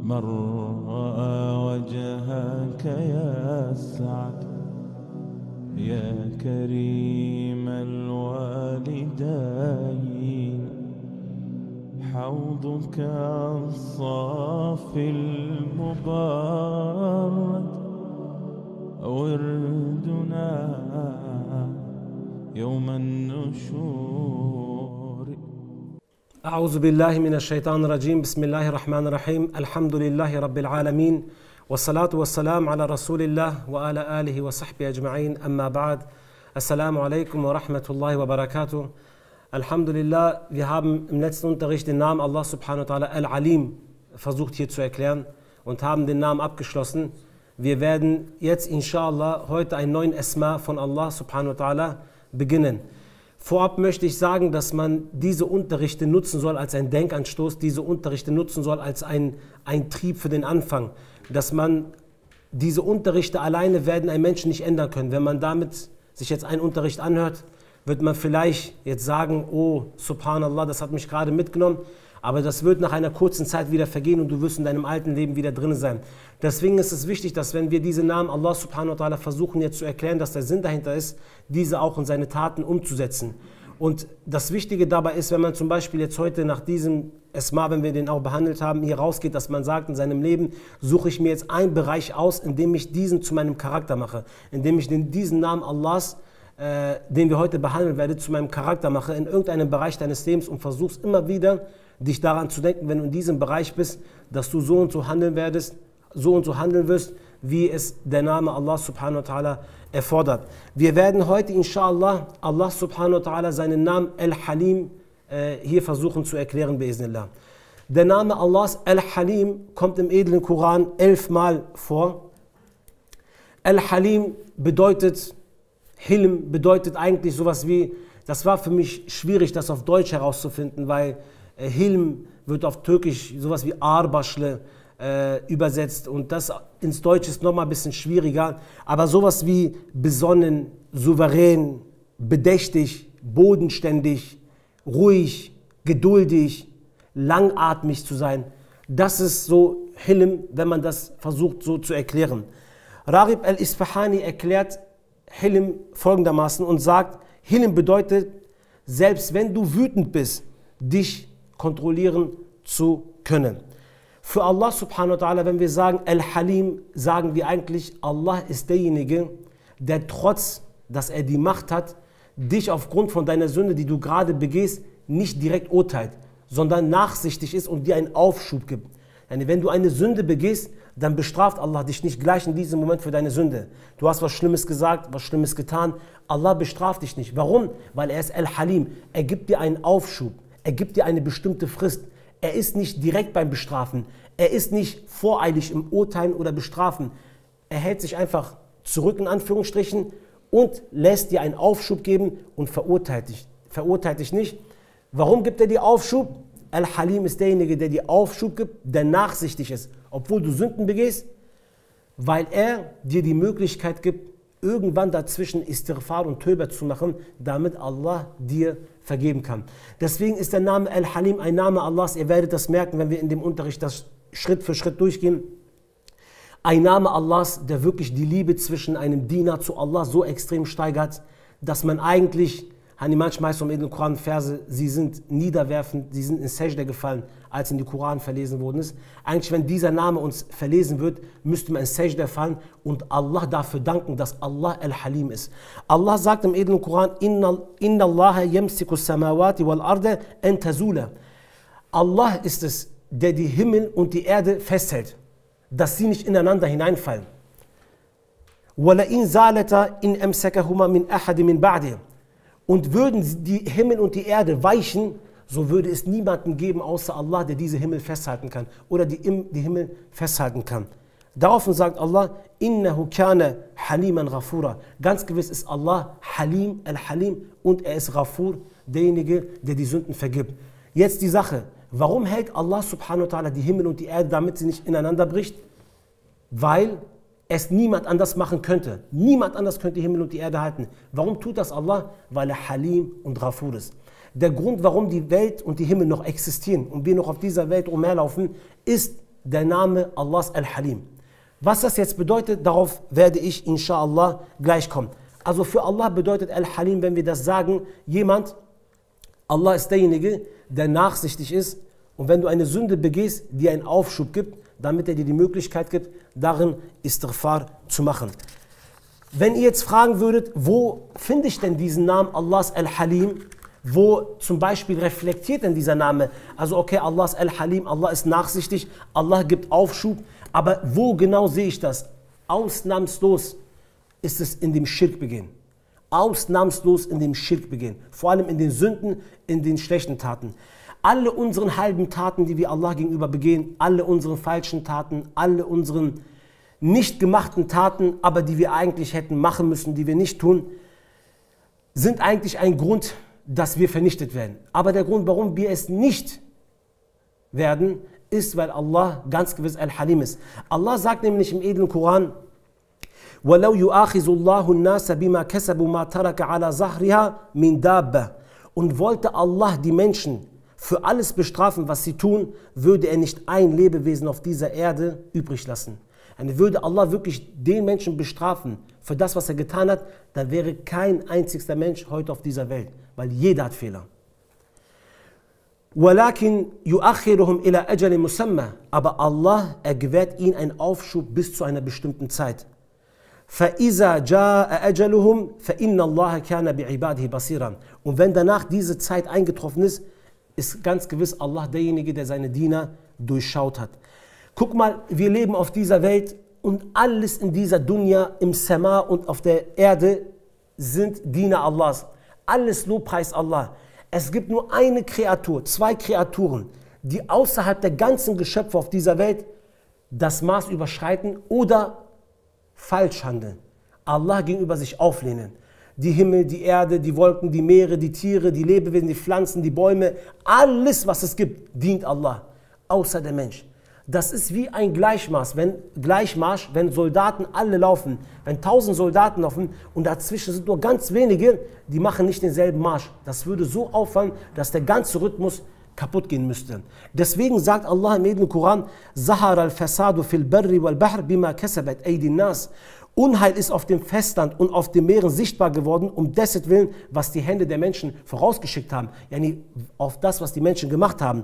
من رأى وجهك يسعد يا كريم الوالدين حوضك الصافي المبارد وردنا يوم النشور. أعوذ بالله من الشيطان الرجيم. بسم الله الرحمن الرحيم. الحمد لله رب العالمين والصلاة والسلام على رسول الله وعلى آله وصحبه أجمعين. أما بعد. Assalamu alaikum wa rahmatullahi wa barakatuh. Alhamdulillah, wir haben im letzten Unterricht den Namen Allah subhanahu wa ta'ala Al-Alim versucht hier zu erklären und haben den Namen abgeschlossen. Wir werden jetzt inshallah heute einen neuen Esma von Allah subhanahu wa ta'ala beginnen. Vorab möchte ich sagen, dass man diese Unterrichte nutzen soll als einen Denkanstoß, diese Unterrichte nutzen soll als ein Trieb für den Anfang. Dass man diese Unterrichte alleine werden einen Menschen nicht ändern können. Wenn man damit sich jetzt einen Unterricht anhört, wird man vielleicht jetzt sagen, oh, subhanallah, das hat mich gerade mitgenommen, aber das wird nach einer kurzen Zeit wieder vergehen und du wirst in deinem alten Leben wieder drin sein. Deswegen ist es wichtig, dass wenn wir diese Namen Allah subhanahu wa ta'ala versuchen jetzt zu erklären, dass der Sinn dahinter ist, diese auch in seine Taten umzusetzen. Und das Wichtige dabei ist, wenn man zum Beispiel jetzt heute nach diesem Esma, wenn wir den auch behandelt haben, hier rausgeht, dass man sagt, in seinem Leben suche ich mir jetzt einen Bereich aus, in dem ich diesen zu meinem Charakter mache, in dem ich diesen Namen Allahs, den wir heute behandeln werden, zu meinem Charakter mache, in irgendeinem Bereich deines Lebens und versuchst immer wieder, dich daran zu denken, wenn du in diesem Bereich bist, dass du so und so handeln werdest, so und so handeln wirst, wie es der Name Allah subhanahu wa ta'ala erfordert. Wir werden heute inshallah Allah subhanahu wa ta'ala seinen Namen Al-Halim hier versuchen zu erklären, bi'iznillah. Der Name Allahs Al-Halim kommt im edlen Koran 11 Mal vor. Al-Halim bedeutet, Hilm bedeutet eigentlich sowas wie, das war für mich schwierig, das auf Deutsch herauszufinden, weil Hilm wird auf Türkisch sowas wie Arbaşlı übersetzt und das ins Deutsche ist nochmal ein bisschen schwieriger, aber sowas wie besonnen, souverän, bedächtig, bodenständig, ruhig, geduldig, langatmig zu sein, das ist so Hilm, wenn man das versucht so zu erklären. Raghib al-Isfahani erklärt Hilm folgendermaßen und sagt, Hilm bedeutet, selbst wenn du wütend bist, dich kontrollieren zu können. Für Allah subhanahu wa ta'ala, wenn wir sagen Al-Halim, sagen wir eigentlich, Allah ist derjenige, der trotz, dass er die Macht hat, dich aufgrund von deiner Sünde, die du gerade begehst, nicht direkt urteilt, sondern nachsichtig ist und dir einen Aufschub gibt. Wenn du eine Sünde begehst, dann bestraft Allah dich nicht gleich in diesem Moment für deine Sünde. Du hast was Schlimmes gesagt, was Schlimmes getan. Allah bestraft dich nicht. Warum? Weil er ist Al-Halim. Er gibt dir einen Aufschub. Er gibt dir eine bestimmte Frist. Er ist nicht direkt beim Bestrafen. Er ist nicht voreilig im Urteilen oder Bestrafen. Er hält sich einfach zurück in Anführungsstrichen und lässt dir einen Aufschub geben und verurteilt dich nicht. Warum gibt er dir Aufschub? Al-Halim ist derjenige, der dir Aufschub gibt, der nachsichtig ist, obwohl du Sünden begehst, weil er dir die Möglichkeit gibt, irgendwann dazwischen Istighfar und Tauba zu machen, damit Allah dir vergeben kann. Deswegen ist der Name Al-Halim ein Name Allahs. Ihr werdet das merken, wenn wir in dem Unterricht das Schritt für Schritt durchgehen. Ein Name Allahs, der wirklich die Liebe zwischen einem Diener zu Allah so extrem steigert, dass man eigentlich, manchmal heißt es im Koran Verse, sie sind niederwerfend, sie sind in Sajda gefallen, als in die Koran verlesen worden ist. Eigentlich, wenn dieser Name uns verlesen wird, müsste man in Sajda fallen und Allah dafür danken, dass Allah Al-Halim ist. Allah sagt im edlen Koran, Inna Allaha yamsiku samawati wal arda an tazula. Allah ist es, der die Himmel und die Erde festhält, dass sie nicht ineinander hineinfallen. وَلَئِنْ زَالَتَا إِنْ أَمْسَكَهُمَا مِنْ أَحَدٍ مِنْ بَعْدِهِ. Und würden die Himmel und die Erde weichen, so würde es niemanden geben, außer Allah, der diese Himmel festhalten kann oder die Himmel festhalten kann. Daraufhin sagt Allah, Innahu kana haliman ghafura. Ganz gewiss ist Allah Halim, Al-Halim und er ist Ghafur, derjenige, der die Sünden vergibt. Jetzt die Sache, warum hält Allah subhanahu wa ta'ala die Himmel und die Erde, damit sie nicht ineinander bricht? Weil es niemand anders machen könnte. Niemand anders könnte die Himmel und die Erde halten. Warum tut das Allah? Weil er Halim und Ghafur ist. Der Grund, warum die Welt und die Himmel noch existieren und wir noch auf dieser Welt umherlaufen, ist der Name Allahs Al-Halim. Was das jetzt bedeutet, darauf werde ich inshallah gleich kommen. Also für Allah bedeutet Al-Halim, wenn wir das sagen, jemand, Allah ist derjenige, der nachsichtig ist und wenn du eine Sünde begehst, dir einen Aufschub gibt, damit er dir die Möglichkeit gibt, darin Istighfar zu machen. Wenn ihr jetzt fragen würdet, wo finde ich denn diesen Namen Allahs Al-Halim, wo zum Beispiel reflektiert denn dieser Name, also okay, Allah ist Al-Halim, Allah ist nachsichtig, Allah gibt Aufschub, aber wo genau sehe ich das? Ausnahmslos ist es in dem Schirk-Begehen. Ausnahmslos in dem Schirk-Begehen, vor allem in den Sünden, in den schlechten Taten. Alle unseren halben Taten, die wir Allah gegenüber begehen, alle unseren falschen Taten, alle unseren nicht gemachten Taten, aber die wir eigentlich hätten machen müssen, die wir nicht tun, sind eigentlich ein Grund, dass wir vernichtet werden. Aber der Grund, warum wir es nicht werden, ist, weil Allah ganz gewiss Al-Halim ist. Allah sagt nämlich im edlen Koran, وَلَوْ يُؤَاخِذُ اللَّهُ النَّاسَ بِمَا كَسَبُوا مَا تَرَكَ عَلَى ظَهْرِهَا مِنْ دَابَّةٍ. Und wollte Allah die Menschen für alles bestrafen, was sie tun, würde er nicht ein Lebewesen auf dieser Erde übrig lassen. Und würde Allah wirklich den Menschen bestrafen für das, was er getan hat, dann wäre kein einzigster Mensch heute auf dieser Welt, weil jeder hat Fehler. وَلَكِنْ يُؤَخِّرُهُمْ إِلَى أَجَلٍ مُسَمَّى. Aber Allah, er gewährt ihnen einen Aufschub bis zu einer bestimmten Zeit. فَإِذَا جَاءَ أَجَلُهُمْ فَإِنَّ اللَّهَ كَانَ بِعِبَادِهِ بَصِيرًا. Und wenn danach diese Zeit eingetroffen ist, ist ganz gewiss Allah derjenige, der seine Diener durchschaut hat. Guck mal, wir leben auf dieser Welt und alles in dieser Dunya, im Sama und auf der Erde sind Diener Allahs. Alles Lobpreis Allah. Es gibt nur eine Kreatur, zwei Kreaturen, die außerhalb der ganzen Geschöpfe auf dieser Welt das Maß überschreiten oder falsch handeln. Allah gegenüber sich auflehnen. Die Himmel, die Erde, die Wolken, die Meere, die Tiere, die Lebewesen, die Pflanzen, die Bäume, alles, was es gibt, dient Allah, außer der Mensch. Das ist wie ein Gleichmarsch, wenn Soldaten alle laufen, wenn 1000 Soldaten laufen und dazwischen sind nur ganz wenige, die machen nicht denselben Marsch. Das würde so auffallen, dass der ganze Rhythmus kaputt gehen müsste. Deswegen sagt Allah im edlen Koran, Zahara al-Fasadu fil Barri wal Bahr bima kasabat aydin nas. Unheil ist auf dem Festland und auf den Meeren sichtbar geworden, um dessen Willen, was die Hände der Menschen vorausgeschickt haben, yani auf das, was die Menschen gemacht haben.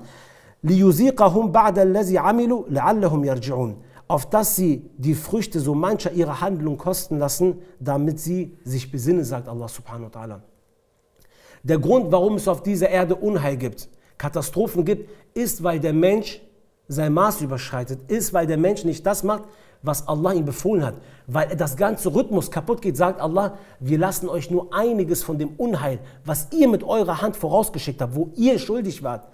لِيُذِيقَهُمْ بَعْدَ الَّذِي عَمِلُوا لَعَلَّهُمْ يَرْجِعُونَ. Auf dass sie die Früchte so mancher ihrer Handlung kosten lassen, damit sie sich besinnen, sagt Allah subhanahu wa ta'ala. Der Grund, warum es auf dieser Erde Unheil gibt, Katastrophen gibt, ist, weil der Mensch sein Maß überschreitet, ist, weil der Mensch nicht das macht, was Allah ihm befohlen hat. Weil das ganze Rhythmus kaputt geht, sagt Allah, wir lassen euch nur einiges von dem Unheil, was ihr mit eurer Hand vorausgeschickt habt, wo ihr schuldig wart,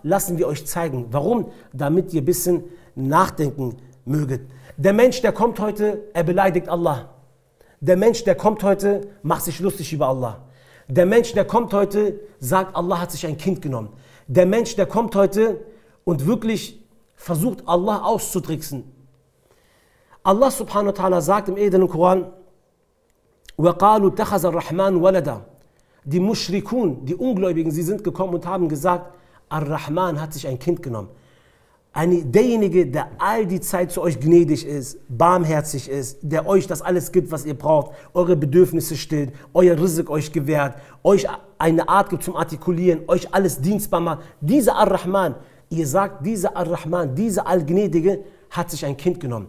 lassen wir euch zeigen. Warum? Damit ihr ein bisschen nachdenken möget. Der Mensch, der kommt heute, er beleidigt Allah. Der Mensch, der kommt heute, macht sich lustig über Allah. Der Mensch, der kommt heute, sagt, Allah hat sich ein Kind genommen. Der Mensch, der kommt heute und wirklich versucht, Allah auszutricksen. Allah subhanahu wa ta'ala sagt im edlen Koran, وَقَالُوا اتَّخَذَ الرَّحْمَنُ وَلَدًا. Die Mushrikun, die Ungläubigen, sie sind gekommen und haben gesagt, Ar-Rahman hat sich ein Kind genommen. Derjenige, der all die Zeit zu euch gnädig ist, barmherzig ist, der euch das alles gibt, was ihr braucht, eure Bedürfnisse stillt, euer Rizq euch gewährt, euch eine Art gibt zum Artikulieren, euch alles dienstbar macht. Dieser Ar-Rahman, ihr sagt, dieser Ar-Rahman, dieser Allgnädige hat sich ein Kind genommen.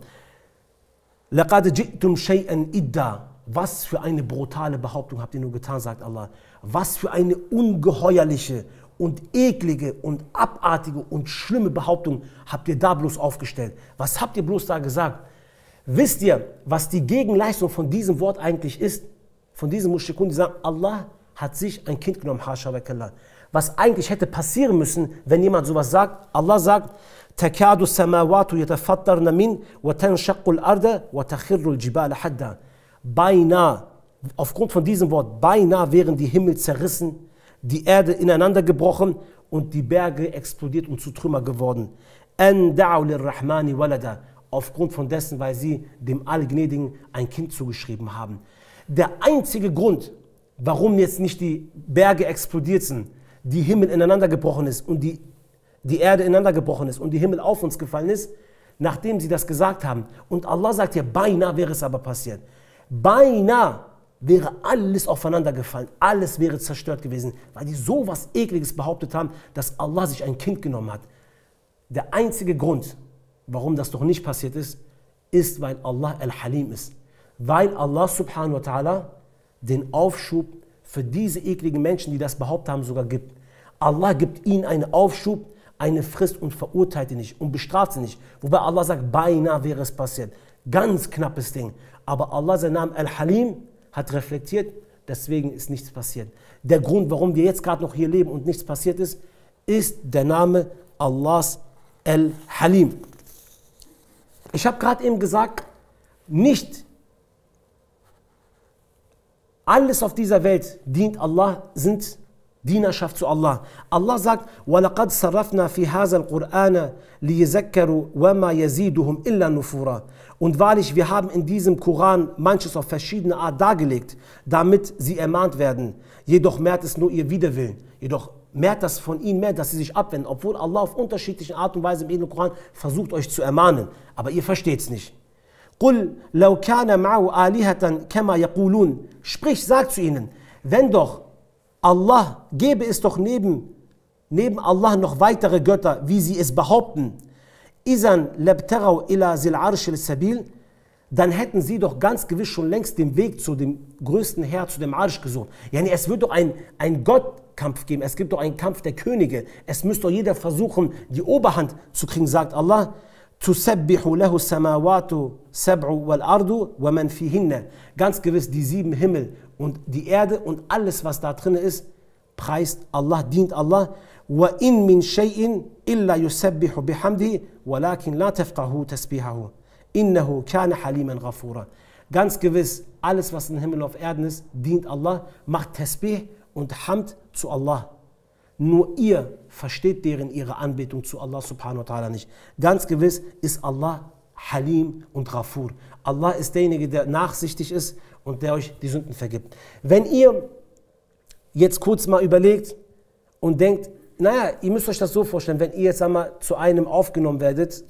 لَقَدْ جِئْتُمْ شَيْئًا إِدَّا. Was für eine brutale Behauptung habt ihr nur getan, sagt Allah. Was für eine ungeheuerliche und eklige und abartige und schlimme Behauptung habt ihr da bloß aufgestellt. Was habt ihr bloß da gesagt? Wisst ihr, was die Gegenleistung von diesem Wort eigentlich ist? Von diesen Mushrikun, die sagen, Allah hat sich ein Kind genommen, hasha wa kallah. Was eigentlich hätte passieren müssen, wenn jemand sowas sagt. Allah sagt, تَكَادُ السَّمَاوَاتُ يَتَفَطَّرْنَ مِنْ وَتَنْشَقُّ الْأَرْضَ وَتَخِرُّ الْجِبَالَ حَدًّا. Beinahe, aufgrund von diesem Wort, beinahe wären die Himmel zerrissen, die Erde ineinander gebrochen und die Berge explodiert und zu Trümmer geworden. أَنْ دَعَوْ لِلرَّحْمَانِ وَلَدًا. Aufgrund von dessen, weil sie dem Allgnädigen ein Kind zugeschrieben haben. Der einzige Grund, warum jetzt nicht die Berge explodiert sind, die Himmel ineinander gebrochen ist und die Erde ineinander gebrochen ist und die Himmel auf uns gefallen ist, nachdem sie das gesagt haben. Und Allah sagt ja, beinahe wäre es aber passiert. Beinahe wäre alles aufeinander gefallen, alles wäre zerstört gewesen, weil die so was Ekliges behauptet haben, dass Allah sich ein Kind genommen hat. Der einzige Grund, warum das doch nicht passiert ist, ist, weil Allah Al-Halim ist. Weil Allah subhanahu wa ta'ala den Aufschub für diese ekligen Menschen, die das behauptet haben, sogar gibt. Allah gibt ihnen einen Aufschub, eine Frist und verurteilt sie nicht und bestraft sie nicht. Wobei Allah sagt, beinahe wäre es passiert. Ganz knappes Ding. Aber Allah, sein Name Al-Halim, hat reflektiert, deswegen ist nichts passiert. Der Grund, warum wir jetzt gerade noch hier leben und nichts passiert ist, ist der Name Allahs Al-Halim. Ich habe gerade eben gesagt, nicht alles auf dieser Welt dient Allah, sind Dienerschaft zu Allah. Allah sagt, وَلَقَدْ صَرَّفْنَا فِي هَذَا الْقُرْآنَ لِيَذَكَّرُوا وَمَا يَزِيدُهُمْ إِلَّا نُفُورًا. Und wahrlich, wir haben in diesem Koran manches auf verschiedene Art dargelegt, damit sie ermahnt werden. Jedoch mehrt es nur ihr Widerwillen. Jedoch mehrt das von ihnen mehr, dass sie sich abwenden, obwohl Allah auf unterschiedliche Art und Weise im Koran versucht, euch zu ermahnen. Aber ihr versteht es nicht. قُلْ لَوْ كَانَ مَعُ آلِهَةً كَمَا يَقُولُونَ. Sprich, sag zu ihnen, wenn doch Allah, gäbe es doch neben Allah noch weitere Götter, wie sie es behaupten, إِذَنْ لَبْتَغَوْا إِلَى ذِي الْعَرْشِ السَّبِيلِ, dann hätten sie doch ganz gewiss schon längst den Weg zu dem größten Herr, zu dem Arsch gesucht. Yani es wird doch ein Gottkampf geben, es gibt doch einen Kampf der Könige. Es müsste doch jeder versuchen, die Oberhand zu kriegen, sagt Allah. تُسَبِّحُ لَهُ السَّمَاوَاتُ سَبْعُ وَالْأَرْضُ وَمَنْ فِيهِنَّ. Ganz gewiss die 7 Himmel und die Erde und alles, was da drin ist, preist Allah, dient Allah. وَإِن مِّن شَيْءٍ إِلَّا يُسَبِّحُ بِحَمْدِهِ وَلَكِنْ لَا تَفْقَهُوا تَسْبِيحَهُ إِنَّهُ كَانَ حَلِيمًا غَفُورًا. Ganz gewiss, alles, was im Himmel und auf Erden ist, dient Allah, macht Tasbih und Hamd zu Allah. Nur ihr versteht ihre Anbetung zu Allah subhanahu wa ta'ala nicht. Ganz gewiss ist Allah Halim und Ghafur. Allah ist derjenige, der nachsichtig ist und der euch die Sünden vergibt. Wenn ihr jetzt kurz mal überlegt und denkt, naja, ihr müsst euch das so vorstellen, wenn ihr jetzt einmal zu einem aufgenommen werdet,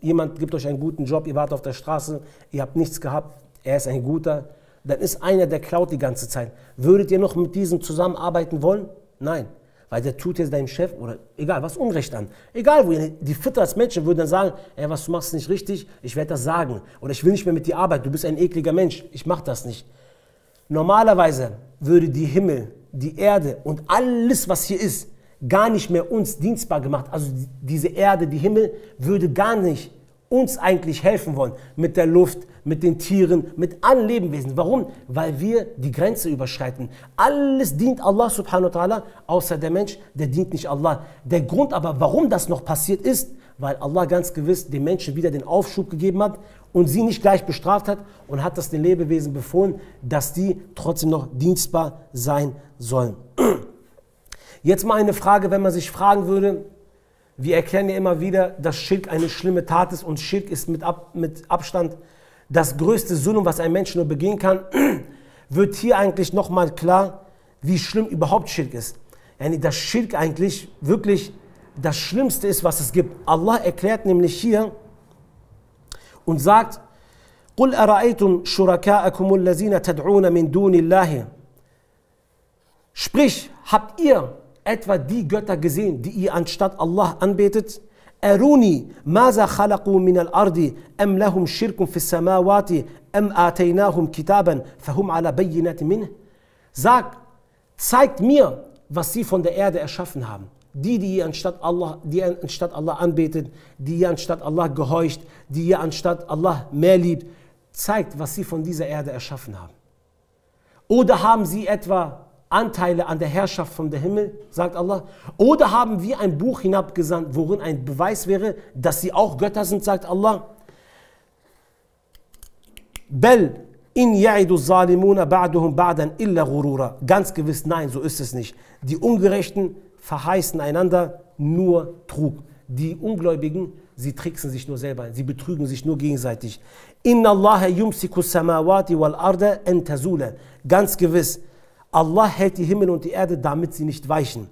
jemand gibt euch einen guten Job, ihr wart auf der Straße, ihr habt nichts gehabt, er ist ein guter, dann ist einer, der klaut die ganze Zeit. Würdet ihr noch mit diesem zusammenarbeiten wollen? Nein. Weil der tut jetzt deinem Chef oder egal was Unrecht an. Egal wo, die Fitter als Menschen würden dann sagen, ey, was du machst nicht richtig, ich werde das sagen. Oder ich will nicht mehr mit dir arbeiten, du bist ein ekliger Mensch, ich mache das nicht. Normalerweise würde die Himmel, die Erde und alles, was hier ist, gar nicht mehr uns dienstbar gemacht. Also diese Erde, die Himmel, würde gar nicht uns eigentlich helfen wollen. Mit der Luft, mit den Tieren, mit allen Lebewesen. Warum? Weil wir die Grenze überschreiten. Alles dient Allah subhanahu wa ta'ala, außer der Mensch, der dient nicht Allah. Der Grund aber, warum das noch passiert ist, weil Allah ganz gewiss den Menschen wieder den Aufschub gegeben hat und sie nicht gleich bestraft hat und hat das den Lebewesen befohlen, dass die trotzdem noch dienstbar sein sollen. Jetzt mal eine Frage, wenn man sich fragen würde, wir erklären ja immer wieder, dass Schirk eine schlimme Tat ist und Schirk ist mit Abstand das größte Zulm, was ein Mensch nur begehen kann, wird hier eigentlich nochmal klar, wie schlimm überhaupt Schirk ist. Yani, dass Schirk eigentlich wirklich das Schlimmste ist, was es gibt. Allah erklärt nämlich hier und sagt, قُلْ أَرَأَيْتُمْ شُرَكَاءَكُمُ الَّذِينَ تَدْعُونَ مِنْ دُونِ اللَّهِ. Sprich, habt ihr etwa die Götter gesehen, die ihr anstatt Allah anbetet? Aruni, maza khalaqu min al-ardi, am lahum shirkun fi samawati, am ataynahum kitaban, fahum ala bayyinati minh. Sag, zeigt mir, was sie von der Erde erschaffen haben. Die ihr anstatt Allah anbetet, die ihr anstatt Allah gehorcht, die ihr anstatt Allah mehr liebt, zeigt, was sie von dieser Erde erschaffen haben. Oder haben sie etwa Anteile an der Herrschaft von der Himmel, sagt Allah. Oder haben wir ein Buch hinabgesandt, worin ein Beweis wäre, dass sie auch Götter sind, sagt Allah. Bel in ya'idu zalimuna ba'duhum ba'dan illa ghurura. Ganz gewiss, nein, so ist es nicht. Die Ungerechten verheißen einander nur Trug. Die Ungläubigen, sie tricksen sich nur selber, sie betrügen sich nur gegenseitig. Inna Allaha yumsiku samawati wal arda an tazula. Ganz gewiss, Allah hält die Himmel und die Erde, damit sie nicht weichen.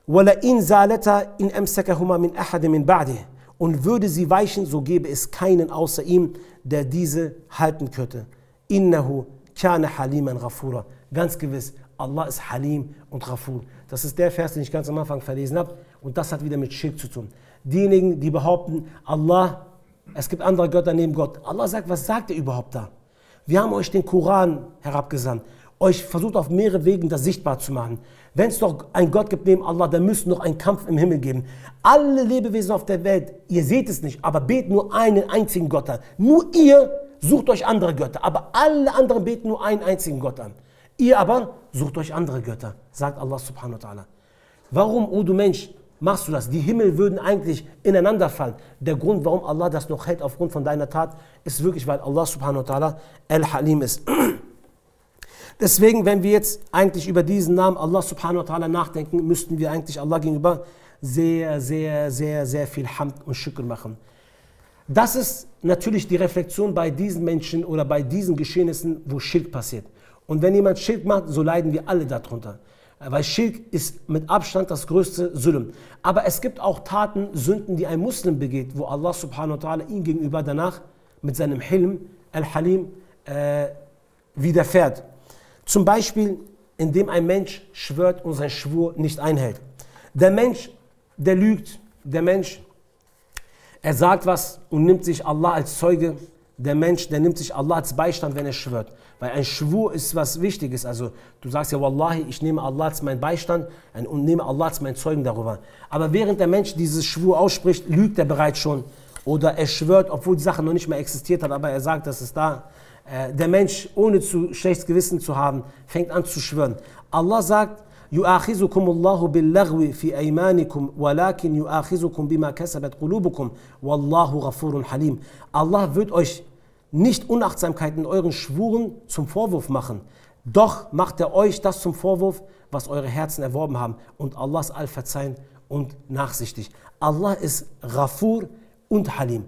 وَلَئِنْ زَالَتَا إِنْ أَمْسَكَهُمَا مِنْ أَحَدٍ مِنْ بَعْدِهِ. Und würde sie weichen, so gäbe es keinen außer ihm, der diese halten könnte. إِنَّهُ كَانَ حَلِيمًا غَفُورًا. Ganz gewiss, Allah ist Halim und Ghafur. Das ist der Vers, den ich ganz am Anfang verlesen habe. Und das hat wieder mit Schirk zu tun. Diejenigen, die behaupten, Allah, es gibt andere Götter neben Gott. Allah sagt, was sagt ihr überhaupt da? Wir haben euch den Koran herabgesandt. Euch versucht auf mehrere Wegen das sichtbar zu machen. Wenn es doch einen Gott gibt neben Allah, dann müsste noch einen Kampf im Himmel geben. Alle Lebewesen auf der Welt, ihr seht es nicht, aber beten nur einen einzigen Gott an. Nur ihr sucht euch andere Götter, aber alle anderen beten nur einen einzigen Gott an. Ihr aber sucht euch andere Götter, sagt Allah subhanahu wa ta'ala. Warum, oh du Mensch, machst du das? Die Himmel würden eigentlich ineinander fallen. Der Grund, warum Allah das noch hält aufgrund von deiner Tat, ist wirklich, weil Allah subhanahu wa ta'ala Al-Halim ist. Deswegen, wenn wir jetzt eigentlich über diesen Namen Allah subhanahu wa ta'ala nachdenken, müssten wir eigentlich Allah gegenüber sehr, sehr, sehr, sehr viel Hamd und Shukr machen. Das ist natürlich die Reflexion bei diesen Menschen oder bei diesen Geschehnissen, wo Schirk passiert. Und wenn jemand Schirk macht, so leiden wir alle darunter. Weil Schirk ist mit Abstand das größte Zulm. Aber es gibt auch Taten, Sünden, die ein Muslim begeht, wo Allah subhanahu wa ta'ala ihm gegenüber danach mit seinem Hilm, Al-Halim, widerfährt. Zum Beispiel, indem ein Mensch schwört und seinen Schwur nicht einhält. Der Mensch, der lügt, der Mensch, er sagt was und nimmt sich Allah als Zeuge. Der Mensch, der nimmt sich Allah als Beistand, wenn er schwört. Weil ein Schwur ist was Wichtiges. Also du sagst ja, Wallahi, ich nehme Allah als meinen Beistand und nehme Allah als meinen Zeugen darüber. Aber während der Mensch dieses Schwur ausspricht, lügt er bereits schon. Oder er schwört, obwohl die Sache noch nicht mal existiert hat, aber er sagt, dass es da. Der Mensch, ohne schlechtes Gewissen zu haben, fängt an zu schwören. Allah sagt, يُؤَاخِذُكُمُ اللَّهُ بِاللَّغْوِ فِي أَيْمَانِكُمْ وَلَكِنْ يُؤَاخِذُكُمْ بِمَا كَسَبَتْ قُلُوبُكُمْ وَاللَّهُ غَفُورٌ حَلِيمٌ. Allah wird euch nicht Unachtsamkeit in euren Schwuren zum Vorwurf machen. Doch macht er euch das zum Vorwurf, was eure Herzen erworben haben. Und Allah ist allverzeihend und nachsichtig. Allah ist Ghafur und Halim.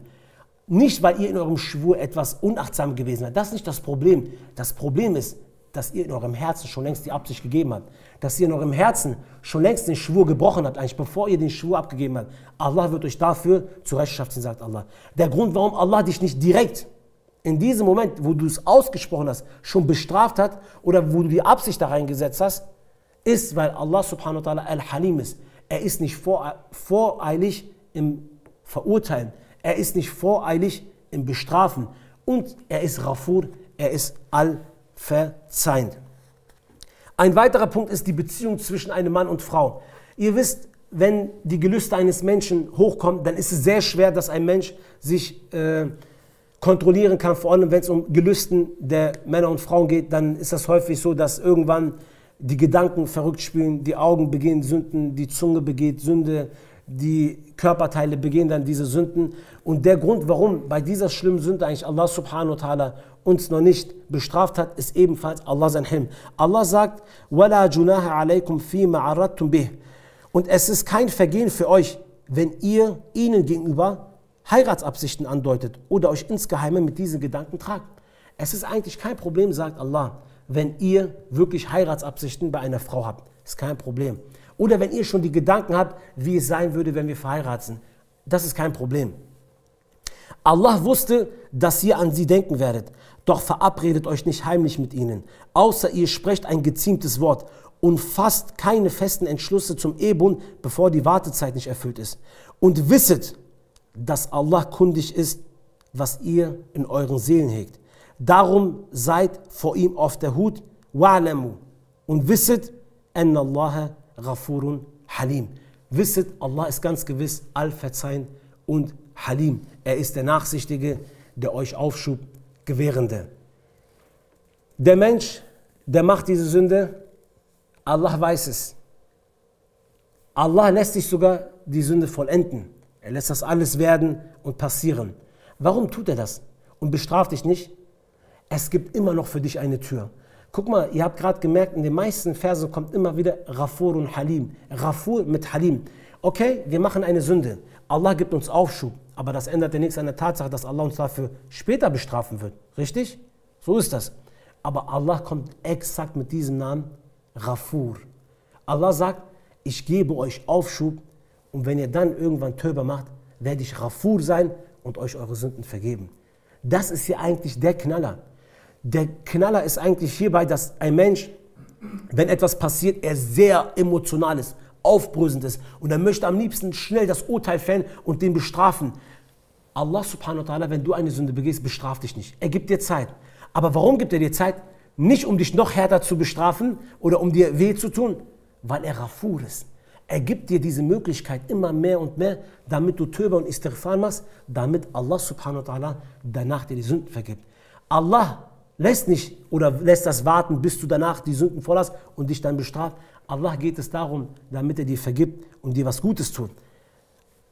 Nicht, weil ihr in eurem Schwur etwas unachtsam gewesen seid. Das ist nicht das Problem. Das Problem ist, dass ihr in eurem Herzen schon längst die Absicht gegeben habt. Dass ihr in eurem Herzen schon längst den Schwur gebrochen habt, eigentlich bevor ihr den Schwur abgegeben habt. Allah wird euch dafür zur Rechenschaft ziehen, sagt Allah. Der Grund, warum Allah dich nicht direkt in diesem Moment, wo du es ausgesprochen hast, schon bestraft hat oder wo du die Absicht da reingesetzt hast, ist, weil Allah subhanahu wa ta'ala Al-Halim ist. Er ist nicht voreilig im Verurteilen. Er ist nicht voreilig im Bestrafen. Und er ist Ghafur, er ist allverzeihend. Ein weiterer Punkt ist die Beziehung zwischen einem Mann und Frau. Ihr wisst, wenn die Gelüste eines Menschen hochkommen, dann ist es sehr schwer, dass ein Mensch sich kontrollieren kann. Vor allem, wenn es um Gelüsten der Männer und Frauen geht, dann ist das häufig so, dass irgendwann die Gedanken verrückt spielen, die Augen begehen Sünden, die Zunge begeht Sünde, die Körperteile begehen dann diese Sünden. Und der Grund, warum bei dieser schlimmen Sünde eigentlich Allah subhanahu wa ta'ala uns noch nicht bestraft hat, ist ebenfalls Allah sein Hilm. Allah sagt, وَلَا جُنَاهَ عَلَيْكُمْ فِي مَا عَرَّضْتُمْ بِهِ. Und es ist kein Vergehen für euch, wenn ihr ihnen gegenüber Heiratsabsichten andeutet oder euch insgeheime mit diesen Gedanken tragt. Es ist eigentlich kein Problem, sagt Allah, wenn ihr wirklich Heiratsabsichten bei einer Frau habt. Ist kein Problem. Oder wenn ihr schon die Gedanken habt, wie es sein würde, wenn wir verheiratet sind. Das ist kein Problem. Allah wusste, dass ihr an sie denken werdet. Doch verabredet euch nicht heimlich mit ihnen, außer ihr sprecht ein geziemtes Wort und fasst keine festen Entschlüsse zum Ehebund, bevor die Wartezeit nicht erfüllt ist. Und wisset, dass Allah kundig ist, was ihr in euren Seelen hegt. Darum seid vor ihm auf der Hut, wa'lamu, und wisset, anna Allah Ghafurun Halim. Wisset, Allah ist ganz gewiss allverzeihend und Halim. Er ist der Nachsichtige, der euch Aufschub gewährende. Der Mensch, der macht diese Sünde, Allah weiß es. Allah lässt sich sogar die Sünde vollenden. Er lässt das alles werden und passieren. Warum tut er das und bestraft dich nicht? Es gibt immer noch für dich eine Tür. Guck mal, ihr habt gerade gemerkt, in den meisten Versen kommt immer wieder Ghafur und Halim. Ghafur mit Halim. Okay, wir machen eine Sünde. Allah gibt uns Aufschub. Aber das ändert ja nichts an der Tatsache, dass Allah uns dafür später bestrafen wird. Richtig? So ist das. Aber Allah kommt exakt mit diesem Namen Ghafur. Allah sagt, ich gebe euch Aufschub und wenn ihr dann irgendwann Tauba macht, werde ich Ghafur sein und euch eure Sünden vergeben. Das ist hier eigentlich der Knaller. Der Knaller ist eigentlich hierbei, dass ein Mensch, wenn etwas passiert, er sehr emotional ist, aufbrösend ist und er möchte am liebsten schnell das Urteil fällen und den bestrafen. Allah subhanahu wa ta'ala, wenn du eine Sünde begehst, bestraft dich nicht. Er gibt dir Zeit. Aber warum gibt er dir Zeit? Nicht um dich noch härter zu bestrafen oder um dir weh zu tun, weil er Ghafur ist. Er gibt dir diese Möglichkeit immer mehr und mehr, damit du Tauba und Istighfar machst, damit Allah subhanahu wa ta'ala danach dir die Sünden vergibt. Allah lässt nicht oder lässt das warten, bis du danach die Sünden voll hast und dich dann bestraft. Allah geht es darum, damit er dir vergibt und dir was Gutes tut.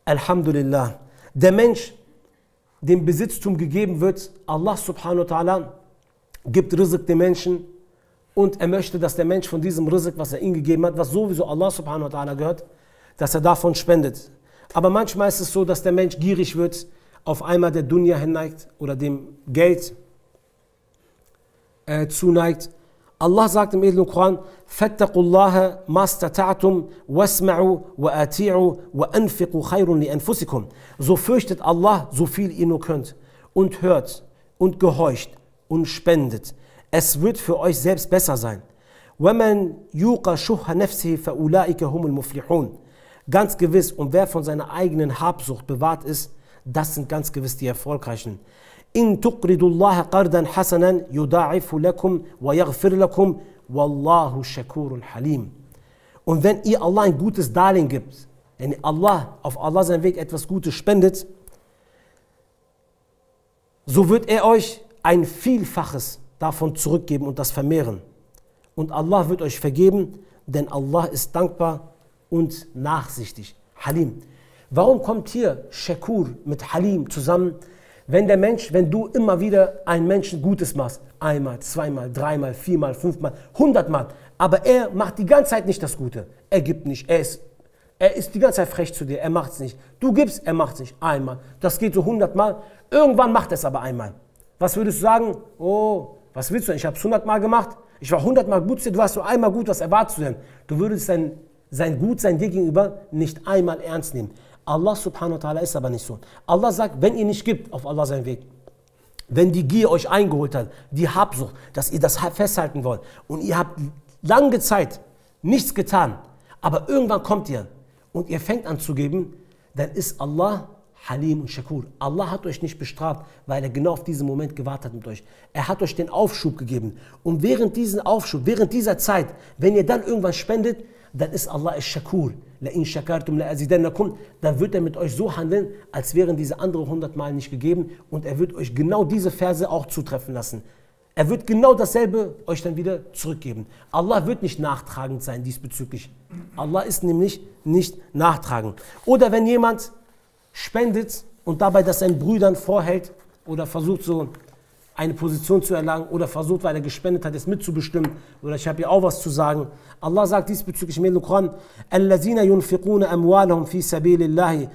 Alhamdulillah. Der Mensch, dem Besitztum gegeben wird, Allah subhanahu wa ta'ala gibt Rizq dem Menschen und er möchte, dass der Mensch von diesem Rizq, was er ihm gegeben hat, was sowieso Allah subhanahu wa ta'ala gehört, dass er davon spendet. Aber manchmal ist es so, dass der Mensch gierig wird, auf einmal der Dunya hinneigt oder dem Geld zuneigt. Allah sagt im edlen Koran, Fattaqullaha mastata'tum wasma'u wa ati'u wa anfiqu khayrun li anfusikum. So fürchtet Allah, so viel ihr nur könnt und hört und gehorcht und spendet. Es wird für euch selbst besser sein. وَمَنْ يُوقَ شُحَّ نَفْسِهِ فَأُولَٰئِكَ هُمُ الْمُفْلِحُونَ. Ganz gewiss, und wer von seiner eigenen Habsucht bewahrt ist, das sind ganz gewiss die Erfolgreichen. إِن تُقْرِضُوا اللَّهَ قَرْضًا حَسَنًا يُضَاعِفُ لَكُمْ وَيَغْفِرْ لَكُمْ وَاللَّهُ شَكُورٌ حَلِيمٌ. Und wenn ihr Allah ein gutes Darlehen gibt, wenn Allah auf Allah seinen Weg etwas Gutes spendet, so wird er euch ein Vielfaches davon zurückgeben und das vermehren. Und Allah wird euch vergeben, denn Allah ist dankbar und nachsichtig. Halim. Warum kommt hier Shakur mit Halim zusammen? Wenn der Mensch, wenn du immer wieder einen Menschen Gutes machst, einmal, zweimal, dreimal, viermal, fünfmal, 100-mal, aber er macht die ganze Zeit nicht das Gute. Er gibt nicht, er ist die ganze Zeit frech zu dir, er macht es nicht. Du gibst, er macht es nicht, einmal. Das geht so 100-mal, irgendwann macht er es aber einmal. Was würdest du sagen? Oh, was willst du denn? Ich habe es 100-mal gemacht, ich war 100-mal gut zu dir, du warst so einmal gut, was erwartest du denn? Du würdest sein Gutsein dir gegenüber nicht einmal ernst nehmen. Allah subhanahu wa ta'ala ist aber nicht so. Allah sagt, wenn ihr nicht gibt auf Allah seinen Weg, wenn die Gier euch eingeholt hat, die Habsucht, dass ihr das festhalten wollt und ihr habt lange Zeit nichts getan, aber irgendwann kommt ihr und ihr fängt an zu geben, dann ist Allah Halim und Shakur. Allah hat euch nicht bestraft, weil er genau auf diesen Moment gewartet hat mit euch. Er hat euch den Aufschub gegeben. Und während diesen Aufschub, während dieser Zeit, wenn ihr dann irgendwann spendet, dann ist Allah Shakur. لَإِن شَكَرْتُمْ لَأَزِيدَنَّكُمْ. Dann wird er mit euch so handeln, als wären diese anderen 100 Mal nicht gegeben. Und er wird euch genau diese Verse auch zutreffen lassen. Er wird genau dasselbe euch dann wieder zurückgeben. Allah wird nicht nachtragend sein diesbezüglich. Allah ist nämlich nicht nachtragend. Oder wenn jemand spendet und dabei das seinen Brüdern vorhält oder versucht so eine Position zu erlangen oder versucht, weil er gespendet hat, es mitzubestimmen oder ich habe hier auch was zu sagen. Allah sagt diesbezüglich im Koran, الَّذِينَ يُنْفِقُونَ أَمْوَالَهُمْ فِي سَبِيلِ اللَّهِ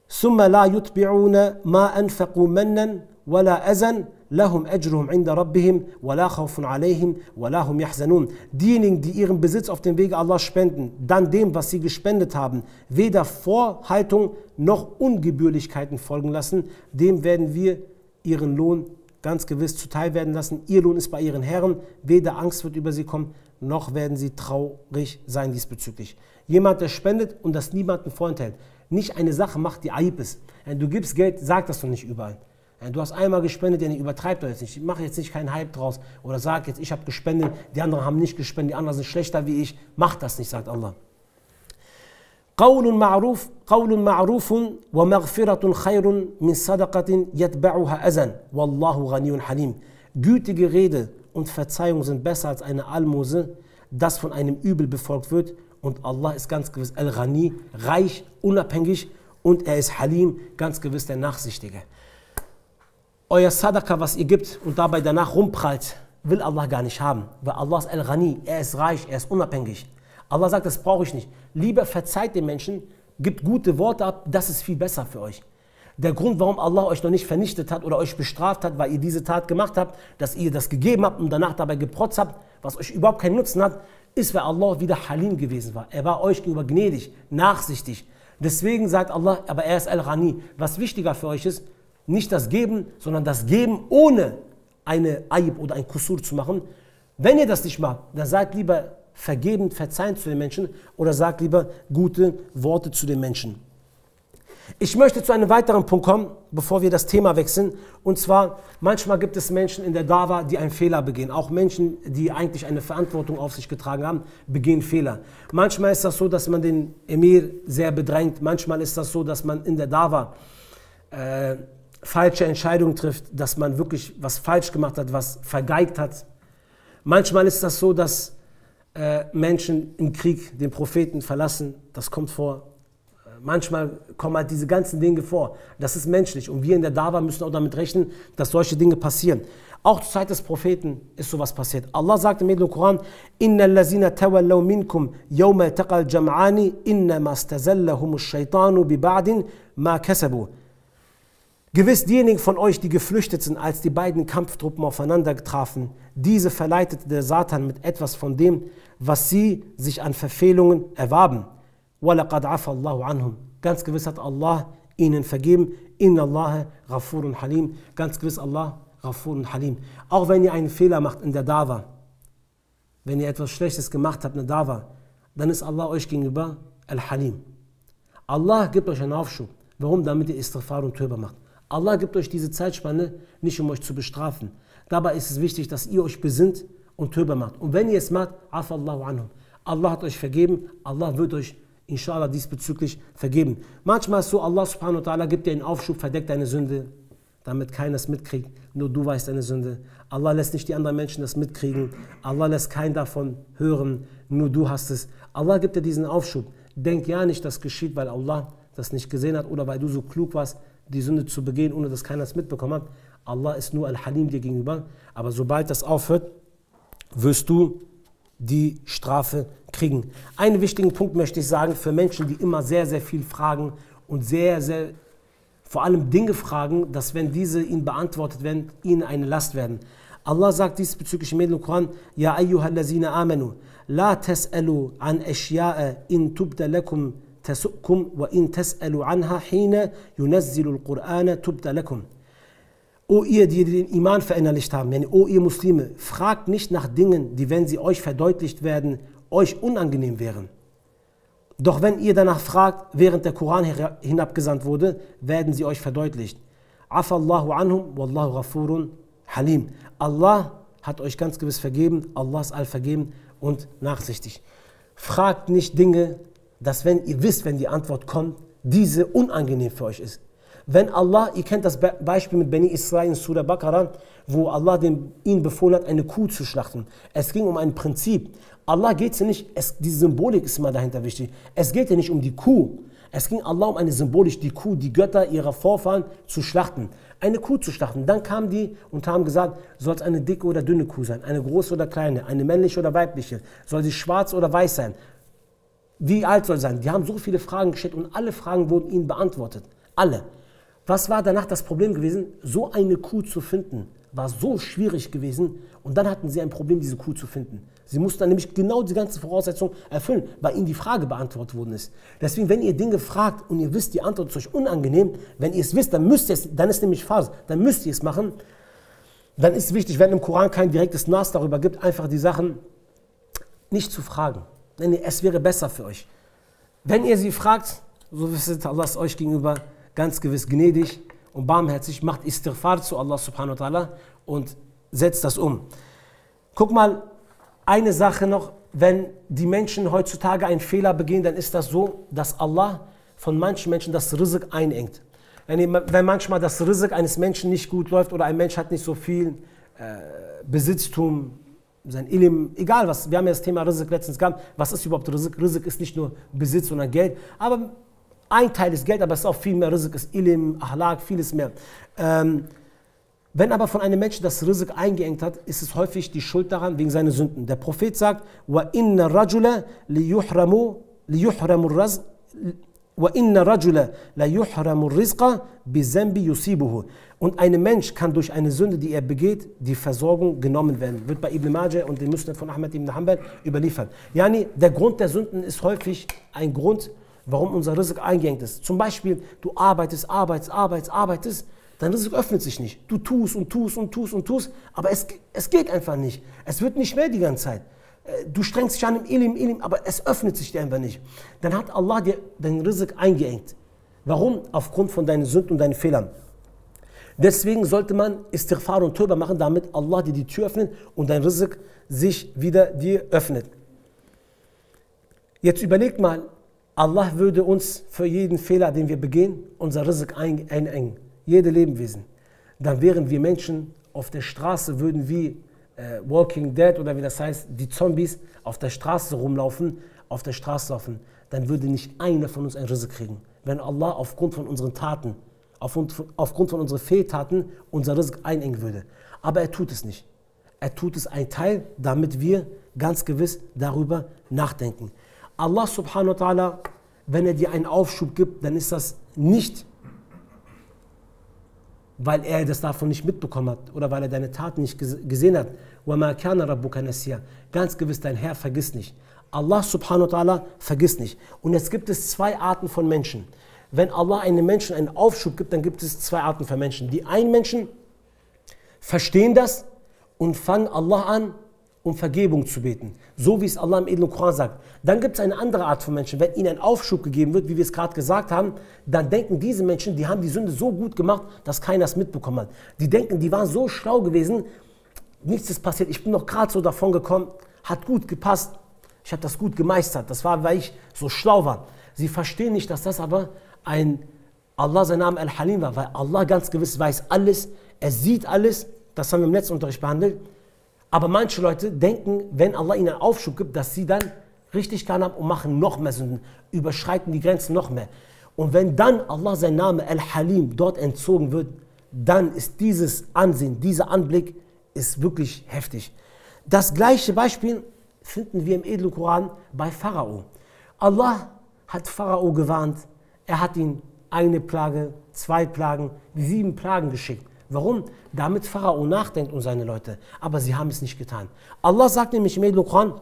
ثُمَّ لَا يُتْبِعُونَ مَا أَنْفَقُوا مَنًّا وَلَا أَذًى لَهُمْ أَجْرُهُمْ عِنْدَ رَبِّهِمْ وَلَا خَوْفٌ عَلَيْهِمْ وَلَا هُمْ يَحْزَنُونَ. Diejenigen, die ihren Besitz auf dem Wege Allah spenden, dann dem, was sie gespendet haben, weder Vorhaltung noch Ungebührlichkeiten folgen lassen, dem werden wir ihren Lohn ganz gewiss zuteil werden lassen. Ihr Lohn ist bei ihren Herren, weder Angst wird über sie kommen, noch werden sie traurig sein diesbezüglich. Jemand, der spendet und das niemandem vorenthält, nicht eine Sache macht, die Aib ist. Du gibst Geld, sag das doch nicht überall. Du hast einmal gespendet, übertreibt doch jetzt nicht. Mach jetzt nicht keinen Hype draus oder sag jetzt, ich habe gespendet, die anderen haben nicht gespendet, die anderen sind schlechter wie ich. Mach das nicht, sagt Allah. قول معروف ومغفرة خير من صدقة يتبعها أذى والله غني حليم. Gütige Rede und Verzeihung sind besser als eine Almose, das von einem Übel befolgt wird. Und Allah ist ganz gewiss Al-Ghani, reich, unabhängig, und er ist Halim, ganz gewiss der Nachsichtige. Euer Sadaqa, was ihr gibt und dabei danach rumprallt, will Allah gar nicht haben, weil Allah ist Al-Ghani, er ist reich, er ist unabhängig. Allah sagt, das brauche ich nicht. Lieber verzeiht den Menschen, gibt gute Worte ab, das ist viel besser für euch. Der Grund, warum Allah euch noch nicht vernichtet hat oder euch bestraft hat, weil ihr diese Tat gemacht habt, dass ihr das gegeben habt und danach dabei geprotzt habt, was euch überhaupt keinen Nutzen hat, ist, weil Allah wieder Halim gewesen war. Er war euch gegenüber gnädig, nachsichtig. Deswegen sagt Allah, aber er ist Al-Ghani. Was wichtiger für euch ist, nicht das Geben, sondern das Geben ohne eine Aib oder ein Kusur zu machen. Wenn ihr das nicht macht, dann seid lieber vergebend, verzeihend zu den Menschen oder sagt lieber gute Worte zu den Menschen. Ich möchte zu einem weiteren Punkt kommen, bevor wir das Thema wechseln. Und zwar, manchmal gibt es Menschen in der Dawa, die einen Fehler begehen. Auch Menschen, die eigentlich eine Verantwortung auf sich getragen haben, begehen Fehler. Manchmal ist das so, dass man den Emir sehr bedrängt. Manchmal ist das so, dass man in der Dawa falsche Entscheidungen trifft, dass man wirklich was falsch gemacht hat, was vergeigt hat. Manchmal ist das so, dass Menschen im Krieg den Propheten verlassen. Das kommt vor. Manchmal kommen halt diese ganzen Dinge vor. Das ist menschlich. Und wir in der Dawa müssen auch damit rechnen, dass solche Dinge passieren. Auch zur Zeit des Propheten ist sowas passiert. Allah sagt im Heiligen Koran, Inna allazina tawallaw minkum yawma iltaqal jam'ani innama istazallahum ash-shaytanu bi ba'din ma kasabu. Gewiss diejenigen von euch, die geflüchtet sind, als die beiden Kampftruppen aufeinander trafen, diese verleitete der Satan mit etwas von dem, was sie sich an Verfehlungen erwarben. وَلَقَدْ عَفَى اللَّهُ عَنْهُمْ. Ganz gewiss hat Allah ihnen vergeben. Inna Allah Ghafurun Halim. Ganz gewiss Allah Ghafurun Halim. Auch wenn ihr einen Fehler macht in der Dawa, wenn ihr etwas Schlechtes gemacht habt in der Dawa, dann ist Allah euch gegenüber Al-Halim. Allah gibt euch einen Aufschub. Warum? Damit ihr Istighfar und Tauba macht. Allah gibt euch diese Zeitspanne nicht, um euch zu bestrafen. Dabei ist es wichtig, dass ihr euch besinnt und Tauba macht. Und wenn ihr es macht, Afa Allahu anhum. Allah hat euch vergeben, Allah wird euch inshallah diesbezüglich vergeben. Manchmal ist so, Allah subhanahu wa ta'ala gibt dir einen Aufschub, verdeckt deine Sünde, damit keiner es mitkriegt, nur du weißt deine Sünde. Allah lässt nicht die anderen Menschen das mitkriegen, Allah lässt keinen davon hören, nur du hast es. Allah gibt dir diesen Aufschub. Denk ja nicht, das geschieht, weil Allah das nicht gesehen hat oder weil du so klug warst, die Sünde zu begehen, ohne dass keiner es mitbekommen hat. Allah ist nur Al-Halim dir gegenüber, aber sobald das aufhört, wirst du die Strafe kriegen. Einen wichtigen Punkt möchte ich sagen, für Menschen, die immer sehr, sehr viel fragen und vor allem Dinge fragen, dass wenn diese ihnen beantwortet werden, ihnen eine Last werden. Allah sagt diesbezüglich im Heiligen Koran, Ja ayyuhallazina amanu, la tas'alu an ashya'a in tubda lakum tasukum wa in tas'alu anha hina yunazzilu al-Qur'ana tubda lakum. O ihr, die den Iman verinnerlicht haben, o ihr Muslime, fragt nicht nach Dingen, die, wenn sie euch verdeutlicht werden, euch unangenehm wären. Doch wenn ihr danach fragt, während der Koran hinabgesandt wurde, werden sie euch verdeutlicht. Afallahu anhum, wallahu ghafurun halim. Allah hat euch ganz gewiss vergeben, Allah ist allvergeben und nachsichtig. Fragt nicht Dinge, dass wenn ihr wisst, wenn die Antwort kommt, diese unangenehm für euch ist. Wenn Allah, ihr kennt das Beispiel mit Bani Israel in Surah Baqarah, wo Allah ihnen befohlen hat, eine Kuh zu schlachten. Es ging um ein Prinzip. Allah geht es ja nicht, die Symbolik ist immer dahinter wichtig. Es geht ja nicht um die Kuh. Es ging Allah um eine Symbolik, die Kuh, die Götter ihrer Vorfahren zu schlachten. Eine Kuh zu schlachten. Dann kamen die und haben gesagt, soll es eine dicke oder dünne Kuh sein, eine große oder kleine, eine männliche oder weibliche, soll sie schwarz oder weiß sein, wie alt soll sie sein. Die haben so viele Fragen gestellt und alle Fragen wurden ihnen beantwortet. Alle. Was war danach das Problem gewesen? So eine Kuh zu finden, war so schwierig gewesen und dann hatten sie ein Problem, diese Kuh zu finden. Sie mussten dann nämlich genau die ganzen Voraussetzungen erfüllen, weil ihnen die Frage beantwortet worden ist. Deswegen, wenn ihr Dinge fragt und ihr wisst, die Antwort ist euch unangenehm, wenn ihr es wisst, dann müsst ihr es, dann ist nämlich Phase, dann müsst ihr es machen. Dann ist wichtig, wenn im Koran kein direktes Nas darüber gibt, einfach die Sachen nicht zu fragen. Denn es wäre besser für euch. Wenn ihr sie fragt, so wisst Allah ist euch gegenüber ganz gewiss gnädig und barmherzig, macht Istighfar zu Allah subhanahu wa ta'ala und setzt das um. Guck mal, eine Sache noch, wenn die Menschen heutzutage einen Fehler begehen, dann ist das so, dass Allah von manchen Menschen das Rizq einengt. Wenn manchmal das Rizq eines Menschen nicht gut läuft oder ein Mensch hat nicht so viel Besitztum, sein Ilm, egal was, wir haben ja das Thema Rizq letztens gehabt, was ist überhaupt Rizq? Rizq ist nicht nur Besitz, sondern Geld, aber ein Teil ist Geld, aber es ist auch viel mehr Rizq, ist Ilm, Ahlak, vieles mehr. Wenn aber von einem Menschen das Rizq eingeengt hat, ist es häufig die Schuld daran wegen seiner Sünden. Der Prophet sagt, wa inna rajula liyuhramu وَإِنَّ رَجُلَ لَيُحْرَمُ الرِّزْقَ بِذَنْبِ يُصِيبُهُ. Und ein Mensch kann durch eine Sünde, die er begeht, die Versorgung genommen werden. Wird bei Ibn Majah und dem Musnad von Ahmad ibn Hanbal überliefert. Yani, der Grund der Sünden ist häufig ein Grund, warum unser Rizq eingeengt ist. Zum Beispiel, du arbeitest, dein Rizq öffnet sich nicht. Du tust und tust und tust und tust, aber es geht einfach nicht. Es wird nicht mehr die ganze Zeit. Du strengst dich an im Ilim, aber es öffnet sich dir einfach nicht. Dann hat Allah dir dein Rizq eingeengt. Warum? Aufgrund von deinen Sünden und deinen Fehlern. Deswegen sollte man Istighfar und Tauba machen, damit Allah dir die Tür öffnet und dein Rizq sich wieder dir öffnet. Jetzt überlegt mal, Allah würde uns für jeden Fehler, den wir begehen, unser Rizq einengen. Jede Lebewesen. Dann wären wir Menschen auf der Straße, würden wie Walking Dead oder wie das heißt, die Zombies auf der Straße rumlaufen, dann würde nicht einer von uns ein Rizq kriegen. Wenn Allah aufgrund von unseren Taten, aufgrund von unseren Fehltaten unser Rizq einengen würde. Aber er tut es nicht. Er tut es ein Teil, damit wir ganz gewiss darüber nachdenken. Allah subhanahu wa ta'ala, wenn er dir einen Aufschub gibt, dann ist das nicht, weil er das davon nicht mitbekommen hat oder weil er deine Taten nicht gesehen hat. وَمَا كَانَ رَبُّكَ نَسِيًّا. Ganz gewiss, dein Herr vergisst nicht. Allah subhanahu wa ta'ala vergisst nicht. Und jetzt gibt es zwei Arten von Menschen. Wenn Allah einem Menschen einen Aufschub gibt, dann gibt es zwei Arten von Menschen. Die einen Menschen verstehen das und fangen Allah an, um Vergebung zu beten. So wie es Allah im edlen Koran sagt. Dann gibt es eine andere Art von Menschen. Wenn ihnen ein Aufschub gegeben wird, wie wir es gerade gesagt haben, dann denken diese Menschen, die haben die Sünde so gut gemacht, dass keiner es mitbekommen hat. Die denken, die waren so schlau gewesen, nichts ist passiert, ich bin noch gerade so davon gekommen, hat gut gepasst, ich habe das gut gemeistert, das war, weil ich so schlau war. Sie verstehen nicht, dass das aber Allah sein Name Al-Halim war, weil Allah ganz gewiss weiß alles, er sieht alles, das haben wir im letzten Unterricht behandelt. Aber manche Leute denken, wenn Allah ihnen einen Aufschub gibt, dass sie dann richtig getan haben und machen noch mehr Sünden, überschreiten die Grenzen noch mehr. Und wenn dann Allah sein Name Al-Halim dort entzogen wird, dann ist dieses Ansehen, dieser Anblick ist wirklich heftig. Das gleiche Beispiel finden wir im edlen Koran bei Pharao. Allah hat Pharao gewarnt, er hat ihm eine Plage, 2 Plagen, 7 Plagen geschickt. Warum? Damit Pharao nachdenkt und seine Leute. Aber sie haben es nicht getan. Allah sagt nämlich im edlen Koran,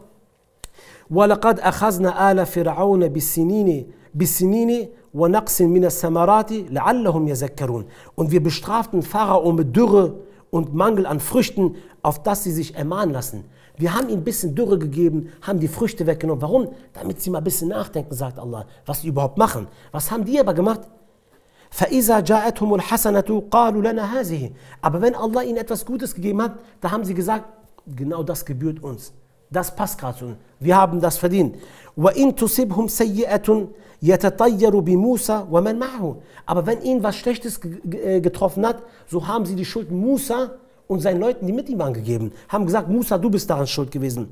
وَلَقَدْ أَخَذْنَا آلَ فِرْعَوْنَ بِالسِّنِينِ وَنَقْسٍ مِنَ السَّمَرَاتِ لَعَلَّهُمْ يَذَكَّرُونَ. Und wir bestraften Pharao mit Dürre und Mangel an Früchten, auf das sie sich ermahnen lassen. Wir haben ihnen ein bisschen Dürre gegeben, haben die Früchte weggenommen. Warum? Damit sie mal ein bisschen nachdenken, sagt Allah, was sie überhaupt machen. Was haben die aber gemacht? فَإِذَا جَاءَتْهُمُ الْحَسَنَةُ قَالُوا لَنَا هَذِهِ. Aber wenn Allah ihnen etwas Gutes gegeben hat, da haben sie gesagt, genau das gebührt uns. Das passt gerade zu uns. Wir haben das verdient. وَإِن تُصِبْهُمْ سَيِّئَةٌ يَتَطَيَّرُ بِمُوسَى وَمَنْ مَعَهُ. Aber wenn ihnen was Schlechtes getroffen hat, so haben sie die Schuld Musa und seinen Leuten, die mit ihm waren, gegeben. Haben gesagt, Musa, du bist daran schuld gewesen.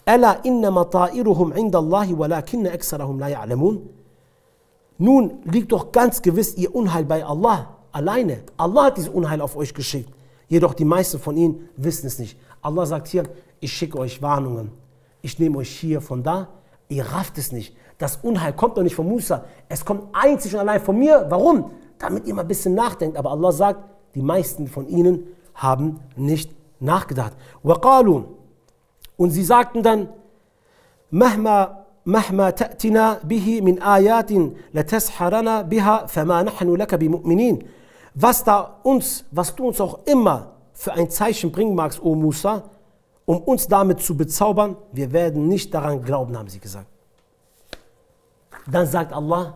أَلَا إِنَّمَا طَائِرُهُمْ عِنْدَ اللَّهِ وَلَكِنَّ أَكْثَرَهُمْ لَا يَعْلَمُونَ. Nun liegt doch ganz gewiss ihr Unheil bei Allah alleine. Allah hat dieses Unheil auf euch geschickt. Jedoch die meisten von ihnen wissen es nicht. Allah sagt hier, ich schicke euch Warnungen. Ich nehme euch hier von da. Ihr rafft es nicht. Das Unheil kommt doch nicht von Musa. Es kommt einzig und allein von mir. Warum? Damit ihr mal ein bisschen nachdenkt. Aber Allah sagt, die meisten von ihnen haben nicht nachgedacht. وَقَالُوا. Und sie sagten dann, مهما تأتنا به من آيات لتسحرنا بها فما نحن لك بمؤمنين. Was du uns auch immer für ein Zeichen bringen magst, O Musa, um uns damit zu bezaubern, wir werden nicht daran glauben, haben sie gesagt. Dann sagt Allah,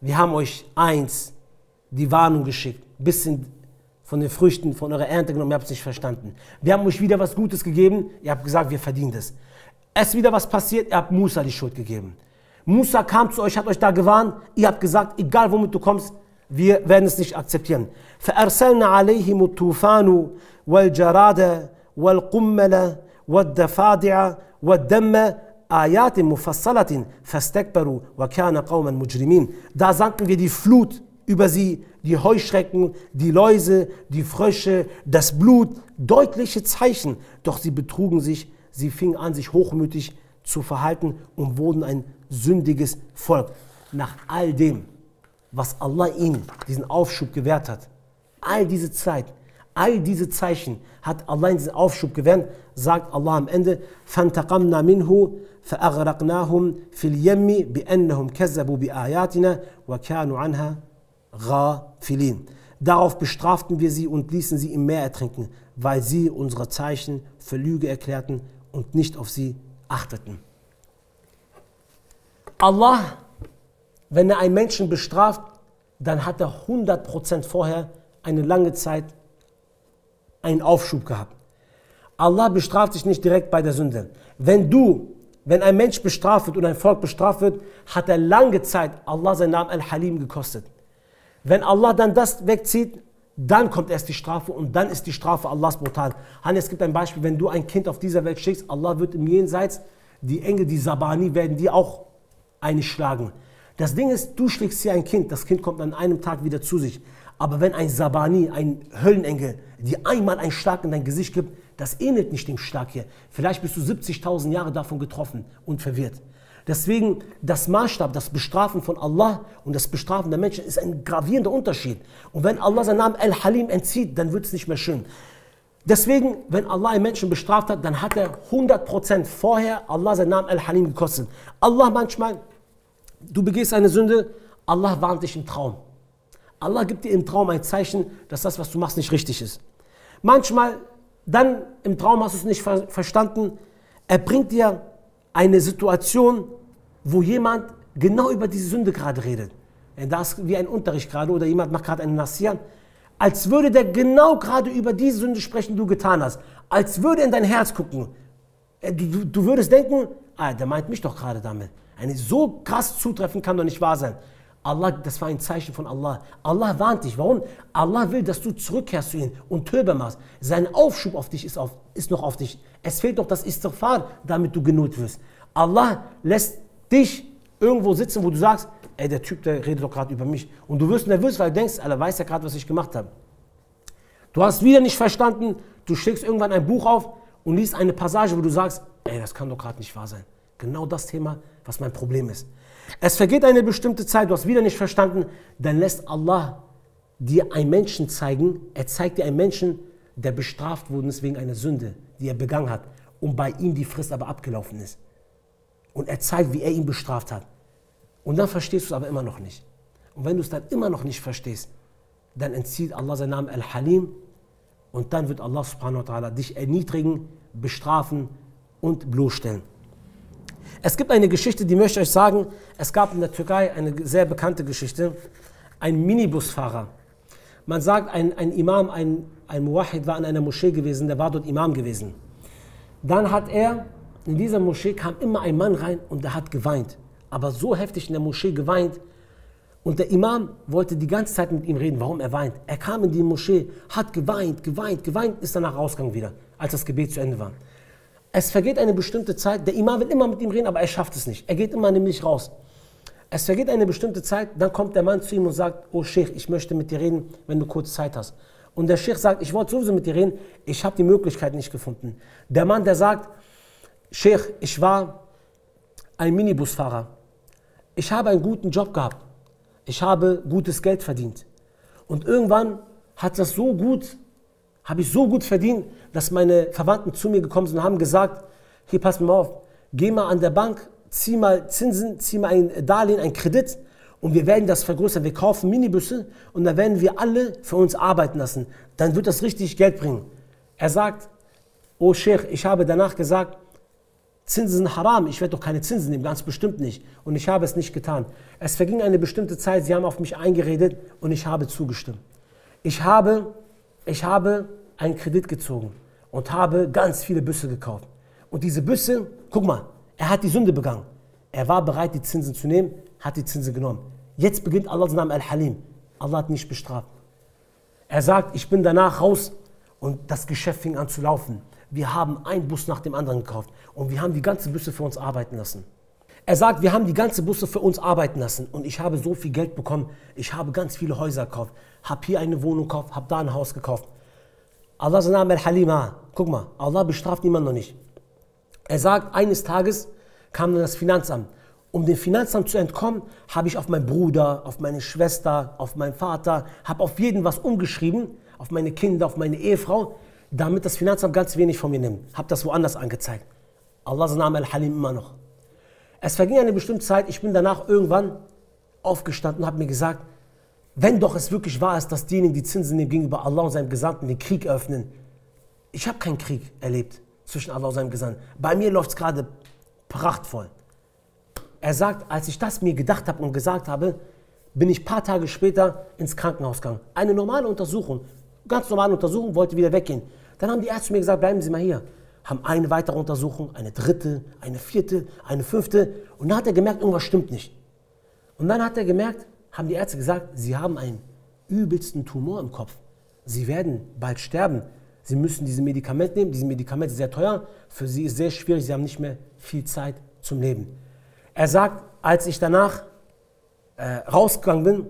wir haben euch die Warnung geschickt, ein bisschen von den Früchten, von eurer Ernte genommen, ihr habt es nicht verstanden. Wir haben euch wieder was Gutes gegeben, ihr habt gesagt, wir verdienen das. Es ist wieder was passiert, ihr habt Musa die Schuld gegeben. Musa kam zu euch, hat euch da gewarnt, ihr habt gesagt, egal womit du kommst, wir werden es nicht akzeptieren. فَأَرْسَلْنَا عَلَيْهِمُ الطُّوفَانُ وَالْجَرَادَ وَالْقُمَّلَ وَالدَّفَادِعَ وَالدَّمَّ آيَاتٍ مُفَصَّلَةٍ فَاسْتَكْبَرُوا وَكَانَ قَوْمًا مُجْرِمِينَ. Da sandten wir die Flut über sie, die Heuschrecken, die Läuse, die Frösche, das Blut, deutliche Zeichen. Doch sie betrugen sich, sie fingen an, sich hochmütig zu verhalten und wurden ein sündiges Volk. nach all dem, was Allah ihm diesen Aufschub gewährt hat, all diese Zeit, all diese Zeichen hat Allah in diesen Aufschub gewährt, sagt Allah am Ende, فَانْتَقَمْنَا مِنْهُ فَأَغْرَقْنَاهُمْ فِي الْيَمِّ بِأَنَّهُمْ كَذَّبُوا بِآيَاتِنَا وَكَانُوا عَنْهَا غَافِلِينَ. Darauf bestraften wir sie und ließen sie im Meer ertrinken, weil sie unsere Zeichen für Lüge erklärten und nicht auf sie achteten. Allah, wenn er einen Menschen bestraft, dann hat er 100% vorher eine lange Zeit einen Aufschub gehabt. Allah bestraft sich nicht direkt bei der Sünde. Wenn ein Mensch bestraft wird und ein Volk bestraft wird, hat er lange Zeit Allah seinen Namen Al-Halim gekostet. Wenn Allah dann das wegzieht, dann kommt erst die Strafe und dann ist die Strafe Allahs brutal. Es gibt ein Beispiel, wenn du ein Kind auf dieser Welt schickst, Allah wird im Jenseits, die Engel, die Sabani, werden die auch einschlagen. Das Ding ist, du schlägst hier ein Kind, das Kind kommt an einem Tag wieder zu sich. Aber wenn ein Sabani, ein Höllenengel, dir einmal einen Schlag in dein Gesicht gibt, das ähnelt nicht dem Schlag hier. Vielleicht bist du 70.000 Jahre davon getroffen und verwirrt. Deswegen, das Maßstab, das Bestrafen von Allah und das Bestrafen der Menschen ist ein gravierender Unterschied. Und wenn Allah seinen Namen Al-Halim entzieht, dann wird es nicht mehr schön. Deswegen, wenn Allah einen Menschen bestraft hat, dann hat er 100% vorher Allah seinen Namen Al-Halim gekostet. Allah manchmal, du begehst eine Sünde, Allah warnt dich im Traum. Allah gibt dir im Traum ein Zeichen, dass das, was du machst, nicht richtig ist. Manchmal, dann im Traum hast du es nicht verstanden, er bringt dir eine Situation, wo jemand genau über diese Sünde gerade redet. Das ist wie ein Unterricht gerade oder jemand macht gerade einen Nasiyan, als würde der genau gerade über diese Sünde sprechen, die du getan hast. Als würde er in dein Herz gucken. Du würdest denken, der meint mich doch gerade damit. So krass zutreffen kann doch nicht wahr sein. Allah, das war ein Zeichen von Allah. Allah warnt dich. Warum? Allah will, dass du zurückkehrst zu ihm und Tauba machst. Sein Aufschub auf dich ist noch auf dich. Es fehlt noch das Istighfar, damit du genut wirst. Allah lässt dich irgendwo sitzen, wo du sagst, der Typ, der redet doch gerade über mich. Und du wirst nervös, weil du denkst, Allah weiß ja gerade, was ich gemacht habe. Du hast wieder nicht verstanden, du schlägst irgendwann ein Buch auf und liest eine Passage, wo du sagst, das kann doch gerade nicht wahr sein. Genau das Thema, was mein Problem ist. Es vergeht eine bestimmte Zeit, du hast wieder nicht verstanden, dann lässt Allah dir einen Menschen zeigen, er zeigt dir einen Menschen, der bestraft worden ist wegen einer Sünde, die er begangen hat und bei ihm die Frist aber abgelaufen ist. Und er zeigt, wie er ihn bestraft hat. Und dann verstehst du es aber immer noch nicht. Und wenn du es dann immer noch nicht verstehst, dann entzieht Allah seinen Namen Al-Halim und dann wird Allah subhanahu wa ta'ala dich erniedrigen, bestrafen und bloßstellen. Es gibt eine Geschichte, die möchte ich euch sagen. Es gab in der Türkei eine sehr bekannte Geschichte. Ein Minibusfahrer. Man sagt, ein Imam, ein Muwahhid war in einer Moschee gewesen, der war dort Imam gewesen. Dann hat er, in dieser Moschee kam immer ein Mann rein und der hat geweint. Aber so heftig in der Moschee geweint. Und der Imam wollte die ganze Zeit mit ihm reden, warum er weint. Er kam in die Moschee, hat geweint, ist danach rausgegangen wieder, als das Gebet zu Ende war. Es vergeht eine bestimmte Zeit, der Imam will immer mit ihm reden, aber er schafft es nicht. Er geht immer nämlich raus. Es vergeht eine bestimmte Zeit, dann kommt der Mann zu ihm und sagt, oh Sheikh, ich möchte mit dir reden, wenn du kurz Zeit hast. Und der Sheikh sagt, ich wollte sowieso mit dir reden, ich habe die Möglichkeit nicht gefunden. Der Mann, der sagt, Sheikh, ich war ein Minibusfahrer. Ich habe einen guten Job gehabt. Ich habe gutes Geld verdient. Und irgendwann habe ich so gut verdient, dass meine Verwandten zu mir gekommen sind und haben gesagt, hier pass mal auf, geh mal an der Bank, zieh mal Zinsen, zieh mal ein Darlehen, ein Kredit und wir werden das vergrößern. Wir kaufen Minibusse und dann werden wir alle für uns arbeiten lassen. Dann wird das richtig Geld bringen. Er sagt, oh Sheikh, ich habe danach gesagt, Zinsen sind haram, ich werde doch keine Zinsen nehmen, ganz bestimmt nicht. Und ich habe es nicht getan. Es verging eine bestimmte Zeit, sie haben auf mich eingeredet und ich habe zugestimmt. Ich habe einen Kredit gezogen und habe ganz viele Büsse gekauft. Und diese Büsse, guck mal, er hat die Sünde begangen. Er war bereit, die Zinsen zu nehmen, hat die Zinsen genommen. Jetzt beginnt Allahs Name Al-Halim. Allah hat nicht bestraft. Er sagt, ich bin danach raus und das Geschäft fing an zu laufen. Wir haben einen Bus nach dem anderen gekauft und wir haben die ganze Busse für uns arbeiten lassen. Er sagt, wir haben die ganze Busse für uns arbeiten lassen und ich habe so viel Geld bekommen, ich habe ganz viele Häuser gekauft, habe hier eine Wohnung gekauft, habe da ein Haus gekauft. Allahs Name Al-Halim, guck mal, Allah bestraft niemanden noch nicht. Er sagt, eines Tages kam dann das Finanzamt Um dem Finanzamt zu entkommen, habe ich auf meinen Bruder, auf meine Schwester, auf meinen Vater, habe auf jeden was umgeschrieben, auf meine Kinder, auf meine Ehefrau, damit das Finanzamt ganz wenig von mir nimmt. Habe das woanders angezeigt. Allahs Name Al-Halim immer noch. Es verging eine bestimmte Zeit, ich bin danach irgendwann aufgestanden und habe mir gesagt, wenn doch es wirklich wahr ist, dass diejenigen, die Zinsen nehmen, gegenüber Allah und seinem Gesandten den Krieg eröffnen. Ich habe keinen Krieg erlebt zwischen Allah und seinem Gesandten. Bei mir läuft es gerade prachtvoll. Er sagt, als ich das mir gedacht habe und gesagt habe, bin ich ein paar Tage später ins Krankenhaus gegangen. Eine normale Untersuchung, ganz normale Untersuchung, wollte wieder weggehen. Dann haben die Ärzte mir gesagt, bleiben Sie mal hier. Haben eine weitere Untersuchung, eine dritte, eine vierte, eine fünfte. Und dann hat er gemerkt, irgendwas stimmt nicht. Und dann hat er gemerkt, haben die Ärzte gesagt, Sie haben einen übelsten Tumor im Kopf. Sie werden bald sterben. Sie müssen dieses Medikament nehmen. Dieses Medikament ist sehr teuer. Für Sie ist sehr schwierig. Sie haben nicht mehr viel Zeit zum Leben. Er sagt, als ich danach rausgegangen bin,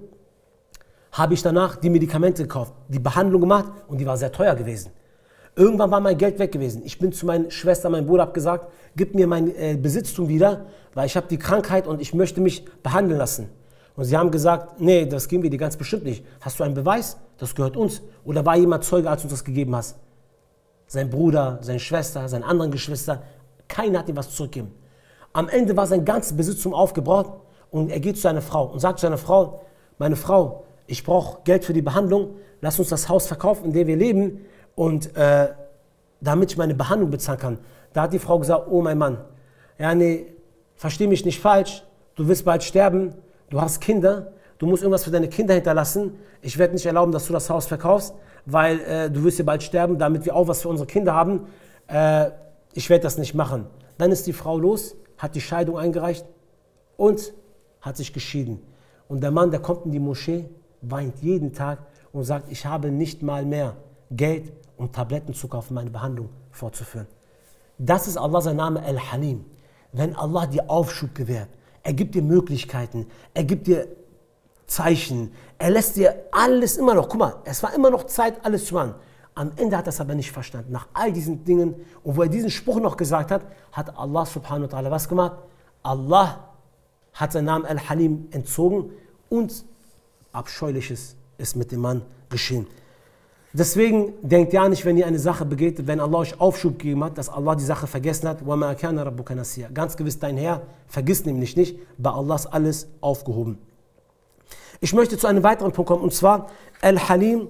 habe ich danach die Medikamente gekauft, die Behandlung gemacht und die war sehr teuer gewesen. Irgendwann war mein Geld weg gewesen. Ich bin zu meiner Schwester, meinem Bruder, habe gesagt, gib mir mein Besitztum wieder, weil ich habe die Krankheit und ich möchte mich behandeln lassen. Und sie haben gesagt, nee, das geben wir dir ganz bestimmt nicht. Hast du einen Beweis? Das gehört uns. Oder war jemand Zeuge, als du uns das gegeben hast? Sein Bruder, seine Schwester, seine anderen Geschwister, keiner hat ihm was zurückgegeben. Am Ende war sein ganzes Besitztum aufgebraucht und er geht zu seiner Frau und sagt zu seiner Frau, meine Frau, ich brauche Geld für die Behandlung, lass uns das Haus verkaufen, in dem wir leben und damit ich meine Behandlung bezahlen kann. Da hat die Frau gesagt, oh mein Mann, ja nee, versteh mich nicht falsch, du wirst bald sterben, du hast Kinder, du musst irgendwas für deine Kinder hinterlassen, ich werde nicht erlauben, dass du das Haus verkaufst, weil du wirst ja bald sterben, damit wir auch was für unsere Kinder haben, ich werde das nicht machen. Dann ist die Frau los, hat die Scheidung eingereicht und hat sich geschieden. Und der Mann, der kommt in die Moschee, weint jeden Tag und sagt, ich habe nicht mal mehr Geld, um Tabletten zu kaufen, meine Behandlung fortzuführen. Das ist Allah, sein Name Al-Halim. Wenn Allah dir Aufschub gewährt, er gibt dir Möglichkeiten, er gibt dir Zeichen, er lässt dir alles immer noch, guck mal, es war immer noch Zeit, alles zu machen. Am Ende hat er es aber nicht verstanden. Nach all diesen Dingen, und wo er diesen Spruch noch gesagt hat, hat Allah subhanahu wa ta'ala was gemacht? Allah hat seinen Namen Al-Halim entzogen und Abscheuliches ist mit dem Mann geschehen. Deswegen denkt ja nicht, wenn ihr eine Sache begeht, wenn Allah euch Aufschub gegeben hat, dass Allah die Sache vergessen hat. وَمَا كَانَ رَبُّكَ نَسِيًّا. Ganz gewiss, dein Herr vergisst nämlich nicht, bei Allah ist alles aufgehoben. Ich möchte zu einem weiteren Punkt kommen, und zwar Al-Halim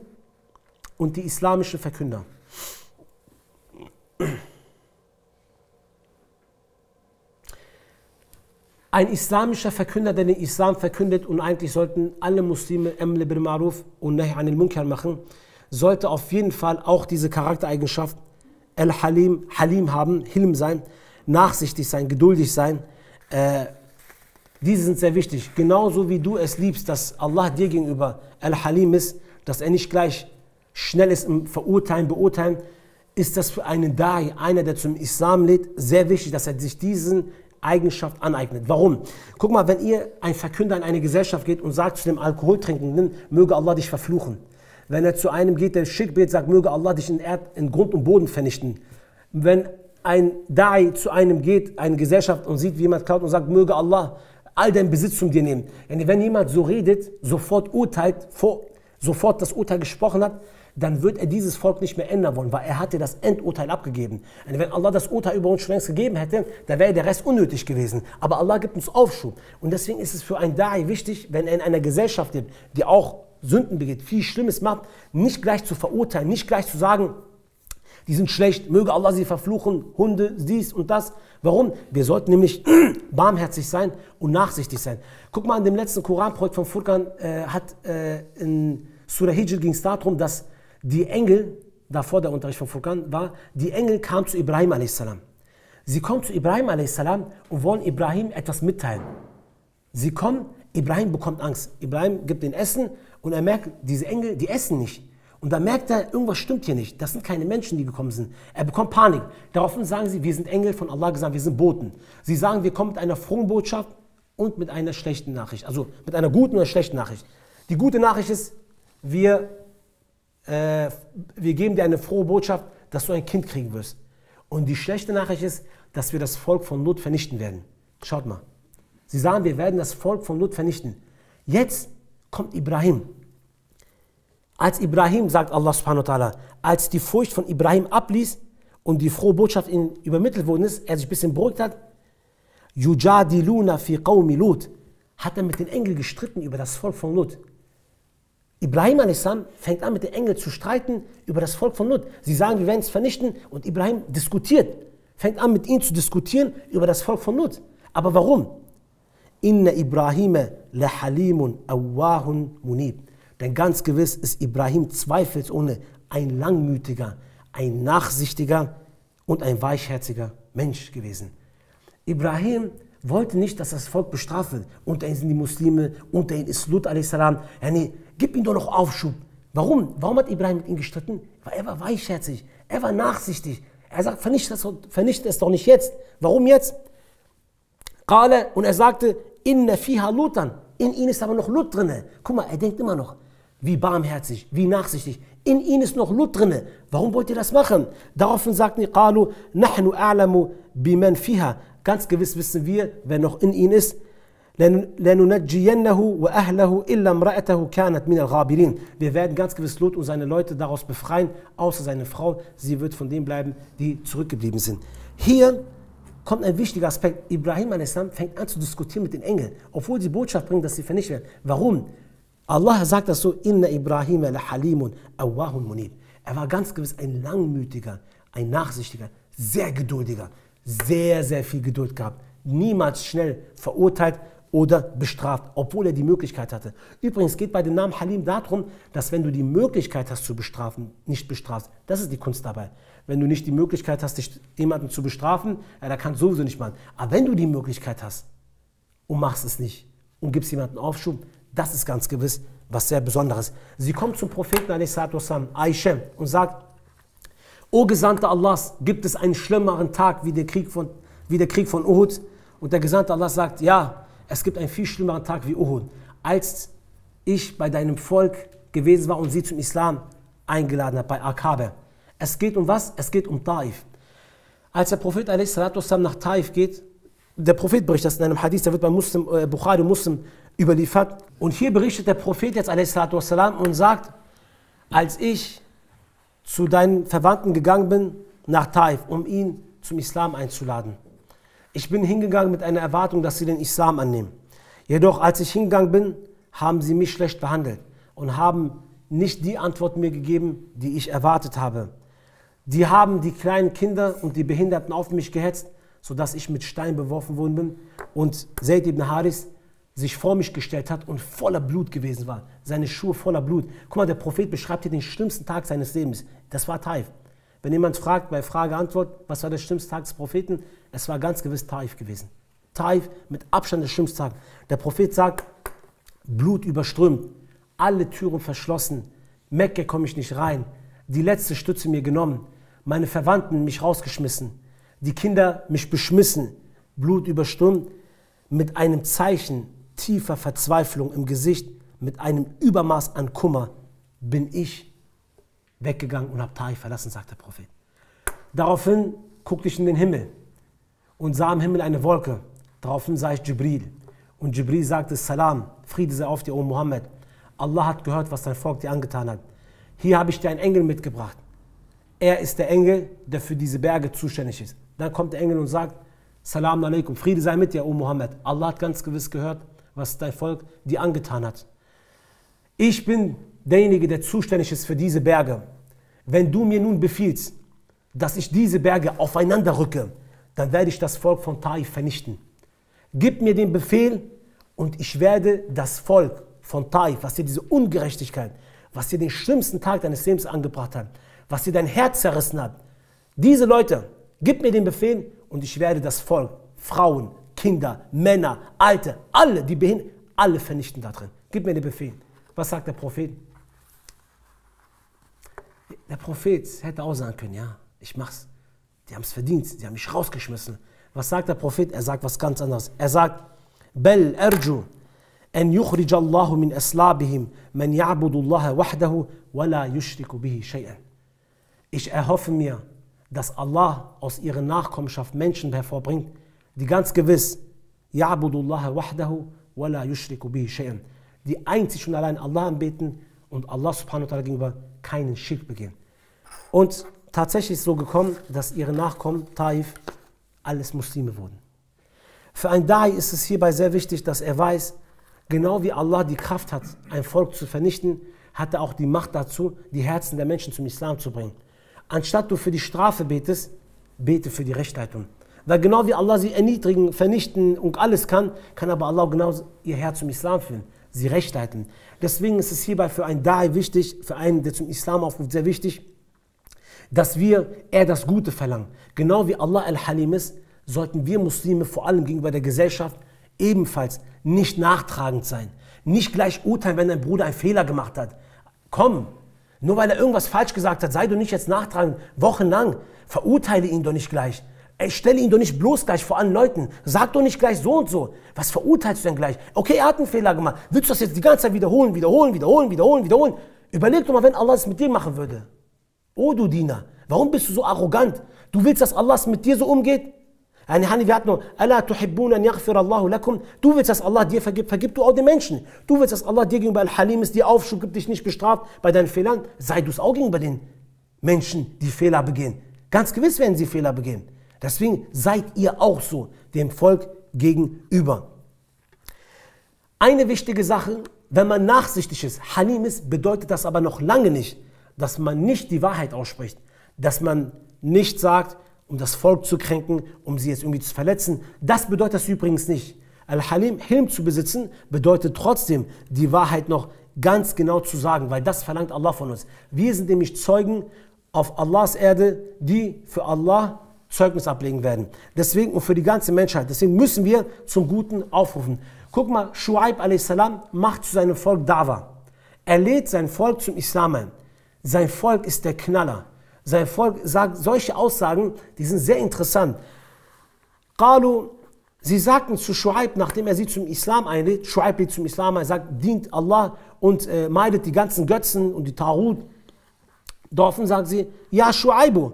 und die islamischen Verkünder. Ein islamischer Verkünder, der den Islam verkündet, und eigentlich sollten alle Muslime Amr bil Ma'ruf und Nahy anil Munkar machen, sollte auf jeden Fall auch diese Charaktereigenschaft Al-Halim, Halim haben, Hilm sein, nachsichtig sein, geduldig sein. Diese sind sehr wichtig. Genauso wie du es liebst, dass Allah dir gegenüber Al-Halim ist, dass er nicht gleich schnell ist im Verurteilen, Beurteilen, ist das für einen Da'i, einer, der zum Islam lebt, sehr wichtig, dass er sich diesen Eigenschaft aneignet. Warum? Guck mal, wenn ihr ein Verkünder in eine Gesellschaft geht und sagt zu dem Alkoholtrinkenden, möge Allah dich verfluchen. Wenn er zu einem geht, der Schirk betet, sagt, möge Allah dich in Grund und Boden vernichten. Wenn ein Da'i zu einem geht, eine Gesellschaft, und sieht, wie jemand klaut und sagt, möge Allah all deinen Besitz von dir nehmen. Wenn jemand so redet, sofort urteilt, sofort das Urteil gesprochen hat, dann wird er dieses Volk nicht mehr ändern wollen, weil er hatte das Endurteil abgegeben. Und wenn Allah das Urteil über uns schon längst gegeben hätte, dann wäre der Rest unnötig gewesen. Aber Allah gibt uns Aufschub. Und deswegen ist es für einen Da'i wichtig, wenn er in einer Gesellschaft lebt, die auch Sünden begeht, viel Schlimmes macht, nicht gleich zu verurteilen, nicht gleich zu sagen, die sind schlecht, möge Allah sie verfluchen, Hunde, dies und das. Warum? Wir sollten nämlich barmherzig sein und nachsichtig sein. Guck mal, in dem letzten Koranprojekt von Furqan in Surah Hijr ging es darum, dass die Engel, davor der Unterricht von Furqan war, die Engel kamen zu Ibrahim a.s. Sie kommen zu Ibrahim a.s. und wollen Ibrahim etwas mitteilen. Sie kommen, Ibrahim bekommt Angst. Ibrahim gibt den Essen und er merkt, diese Engel, die essen nicht. Und dann merkt er, irgendwas stimmt hier nicht. Das sind keine Menschen, die gekommen sind. Er bekommt Panik. Daraufhin sagen sie, wir sind Engel von Allah gesagt, wir sind Boten. Sie sagen, wir kommen mit einer frohen Botschaft und mit einer schlechten Nachricht. Also mit einer guten oder schlechten Nachricht. Die gute Nachricht ist, wir geben dir eine frohe Botschaft, dass du ein Kind kriegen wirst. Und die schlechte Nachricht ist, dass wir das Volk von Not vernichten werden. Schaut mal. Sie sagen, wir werden das Volk von Lut vernichten. Jetzt kommt Ibrahim. Als Ibrahim, sagt Allah subhanahu wa ta'ala, als die Furcht von Ibrahim abließ und die frohe Botschaft ihm übermittelt worden ist, er sich ein bisschen beruhigt hat, Yujadiluna fi qawmi Lut, hat er mit den Engeln gestritten über das Volk von Lut. Ibrahim a.s. fängt an mit den Engeln zu streiten über das Volk von Lut. Sie sagen, wir werden es vernichten und Ibrahim diskutiert, fängt an mit ihnen zu diskutieren über das Volk von Lut. Aber warum? Inna Ibrahim la halimun awwahun munib. Denn ganz gewiss ist Ibrahim zweifelsohne ein langmütiger, ein nachsichtiger und ein weichherziger Mensch gewesen. Ibrahim wollte nicht, dass das Volk bestraft wird. Unter ihnen sind die Muslime, unter ihnen ist Lut a.s. Ja, nee, gib ihm doch noch Aufschub. Warum? Warum hat Ibrahim mit ihm gestritten? Weil er war weichherzig, er war nachsichtig. Er sagt, vernichte es doch nicht jetzt. Warum jetzt? Qala, und er sagte, inna fiha Lutan. In ihnen ist aber noch Lut drinne. Guck mal, er denkt immer noch, wie barmherzig, wie nachsichtig. In ihnen ist noch Lut drinne. Warum wollt ihr das machen? Daraufhin sagten die, qalu, nahnu a'lamu biman fiha. Ganz gewiss wissen wir, wer noch in ihnen ist. لَنُنَجِّيَنَّهُ وَأَهْلَهُ إِلَّا امْرَأَتَهُ كَانَتْ مِنَ الْغَابِرِينَ. Wir werden ganz gewiss Lut und seine Leute daraus befreien, außer seine Frau. Sie wird von denen bleiben, die zurückgeblieben sind. Hier kommt ein wichtiger Aspekt. Ibrahim a.s. fängt an zu diskutieren mit den Engeln, obwohl die Botschaft bringt, dass sie vernichtet werden. Warum? Allah sagt das so, Inna Ibrahim la halimun awwahun munib. Er war ganz gewiss ein langmütiger, ein nachsichtiger, sehr geduldiger, sehr, sehr viel Geduld gehabt. Niemals schnell verurteilt oder bestraft, obwohl er die Möglichkeit hatte. Übrigens geht bei dem Namen Halim darum, dass wenn du die Möglichkeit hast zu bestrafen, nicht bestrafst. Das ist die Kunst dabei. Wenn du nicht die Möglichkeit hast, jemanden zu bestrafen, ja, da kannst du sowieso nicht machen. Aber wenn du die Möglichkeit hast und machst es nicht und gibst jemanden Aufschub, das ist ganz gewiss was sehr Besonderes. Sie kommt zum Propheten Aisha und sagt, O Gesandter Allahs, gibt es einen schlimmeren Tag wie der Krieg von Uhud? Und der Gesandte Allah sagt, ja, es gibt einen viel schlimmeren Tag wie Uhud, als ich bei deinem Volk gewesen war und sie zum Islam eingeladen habe, bei Aqaba. Es geht um was? Es geht um Taif. Als der Prophet nach Taif geht, der Prophet berichtet das in einem Hadith, der wird bei Bukhari und Muslim überliefert. Und hier berichtet der Prophet jetzt und sagt, als ich zu deinen Verwandten gegangen bin, nach Taif, um ihn zum Islam einzuladen. Ich bin hingegangen mit einer Erwartung, dass sie den Islam annehmen. Jedoch, als ich hingegangen bin, haben sie mich schlecht behandelt und haben nicht die Antwort mir gegeben, die ich erwartet habe. Die haben die kleinen Kinder und die Behinderten auf mich gehetzt, sodass ich mit Steinen beworfen worden bin und Zayd ibn Haris sich vor mich gestellt hat und voller Blut gewesen war. Seine Schuhe voller Blut. Guck mal, der Prophet beschreibt hier den schlimmsten Tag seines Lebens. Das war Taif. Wenn jemand fragt bei Frage-Antwort, was war der schlimmste Tag des Propheten? Es war ganz gewiss Taif gewesen. Taif mit Abstand der schlimmste Tag. Der Prophet sagt, Blut überströmt, alle Türen verschlossen, Mekka komme ich nicht rein, die letzte Stütze mir genommen, meine Verwandten mich rausgeschmissen, die Kinder mich beschmissen, Blut überströmt, mit einem Zeichen tiefer Verzweiflung im Gesicht, mit einem Übermaß an Kummer bin ich weggegangen und habe Taif verlassen, sagt der Prophet. Daraufhin guckte ich in den Himmel und sah im Himmel eine Wolke. Daraufhin sah ich Jibril. Und Jibril sagte, Salam, Friede sei auf dir, O Muhammad. Allah hat gehört, was dein Volk dir angetan hat. Hier habe ich dir einen Engel mitgebracht. Er ist der Engel, der für diese Berge zuständig ist. Dann kommt der Engel und sagt, Salam alaikum, Friede sei mit dir, O Muhammad. Allah hat ganz gewiss gehört, was dein Volk dir angetan hat. Ich bin derjenige, der zuständig ist für diese Berge. Wenn du mir nun befiehlst, dass ich diese Berge aufeinander rücke, dann werde ich das Volk von Taif vernichten. Gib mir den Befehl und ich werde das Volk von Taif, was dir diese Ungerechtigkeit, was dir den schlimmsten Tag deines Lebens angebracht hat, was dir dein Herz zerrissen hat, diese Leute, gib mir den Befehl und ich werde das Volk, Frauen, Kinder, Männer, Alte, alle, die Behinderten, alle vernichten da drin. Gib mir den Befehl. Was sagt der Prophet? Der Prophet hätte auch sagen können, ja, ich mach's. Die haben es verdient, die haben mich rausgeschmissen. Was sagt der Prophet? Er sagt was ganz anderes. Er sagt, Bel erju an yukhrij Allahu min aslabihim man ya'budu Allah wahdahu wa la yushriku bihi shay'an. Ich erhoffe mir, dass Allah aus ihrer Nachkommenschaft Menschen hervorbringt, die ganz gewiss Ya'budullaha wahdahu wa la yushriku bihi shay'an. Die einzig und allein Allah anbeten und Allah subhanahu wa ta'ala gegenüber keinen Schirk begehen. Und tatsächlich ist es so gekommen, dass ihre Nachkommen, Taif, alles Muslime wurden. Für einen Da'i ist es hierbei sehr wichtig, dass er weiß, genau wie Allah die Kraft hat, ein Volk zu vernichten, hat er auch die Macht dazu, die Herzen der Menschen zum Islam zu bringen. Anstatt du für die Strafe betest, bete für die Rechtleitung. Weil genau wie Allah sie erniedrigen, vernichten und alles kann, kann aber Allah genau ihr Herz zum Islam führen, sie rechtleiten. Deswegen ist es hierbei für einen Da'i wichtig, für einen, der zum Islam aufruft, sehr wichtig, dass er das Gute verlangen. Genau wie Allah Al-Halim ist, sollten wir Muslime vor allem gegenüber der Gesellschaft ebenfalls nicht nachtragend sein. Nicht gleich urteilen, wenn dein Bruder einen Fehler gemacht hat. Komm, nur weil er irgendwas falsch gesagt hat, sei du nicht jetzt nachtragend, wochenlang. Verurteile ihn doch nicht gleich. Stelle ihn doch nicht bloß gleich vor allen Leuten. Sag doch nicht gleich so und so. Was verurteilst du denn gleich? Okay, er hat einen Fehler gemacht. Willst du das jetzt die ganze Zeit wiederholen? Überleg doch mal, wenn Allah es mit dir machen würde. Oh du Diener, warum bist du so arrogant? Du willst, dass Allah es mit dir so umgeht? Wir hatten nur, du willst, dass Allah dir vergibt, vergib du auch den Menschen. Du willst, dass Allah dir gegenüber Al-Halim ist, dir Aufschub gibt, dich nicht bestraft bei deinen Fehlern. Sei du es auch gegenüber den Menschen, die Fehler begehen. Ganz gewiss werden sie Fehler begehen. Deswegen seid ihr auch so dem Volk gegenüber. Eine wichtige Sache, wenn man nachsichtig ist, Halim ist, bedeutet das aber noch lange nicht, dass man nicht die Wahrheit ausspricht. Dass man nicht sagt, um das Volk zu kränken, um sie jetzt irgendwie zu verletzen. Das bedeutet das übrigens nicht. Al-Halim, Hilm zu besitzen, bedeutet trotzdem, die Wahrheit noch ganz genau zu sagen, weil das verlangt Allah von uns. Wir sind nämlich Zeugen auf Allahs Erde, die für Allah Zeugnis ablegen werden. Deswegen und für die ganze Menschheit. Deswegen müssen wir zum Guten aufrufen. Guck mal, Shu'aib a.s. macht zu seinem Volk Da'wah. Er lädt sein Volk zum Islam ein. Sein Volk ist der Knaller. Sein Volk sagt solche Aussagen, die sind sehr interessant. Sie sagten zu Shu'aib, nachdem er sie zum Islam einlädt, Shu'aib lädt zum Islam ein, sagt, dient Allah und meidet die ganzen Götzen und die Tarut. Daraufhin sagen sie, ja Shu'aibu,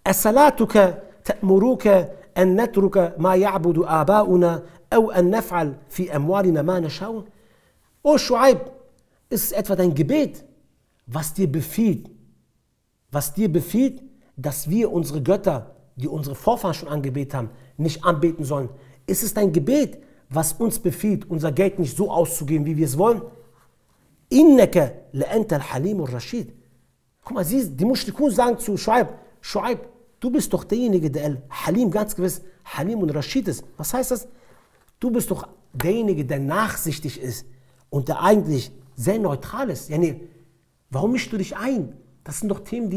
as-salatuka ta'muruka an natruka ma ya'budu aba'una aw an naf'al fi amwalina ma nasha'u. O Shu'aib, ist es etwa dein Gebet, was dir befiehlt, dass wir unsere Götter, die unsere Vorfahren schon angebetet haben, nicht anbeten sollen? Ist es dein Gebet, was uns befiehlt, unser Geld nicht so auszugeben, wie wir es wollen? Innaka la anta al-Halim ar-Rashid. Guck mal, die Mushrikun sagen zu Shu'aib, Shu'aib, du bist doch derjenige, der Al-Halim, ganz gewiss, Halim und Rashid ist. Was heißt das? Du bist doch derjenige, der nachsichtig ist und der eigentlich sehr neutral ist. Ja, nee, warum mischst du dich ein? Das sind doch Themen,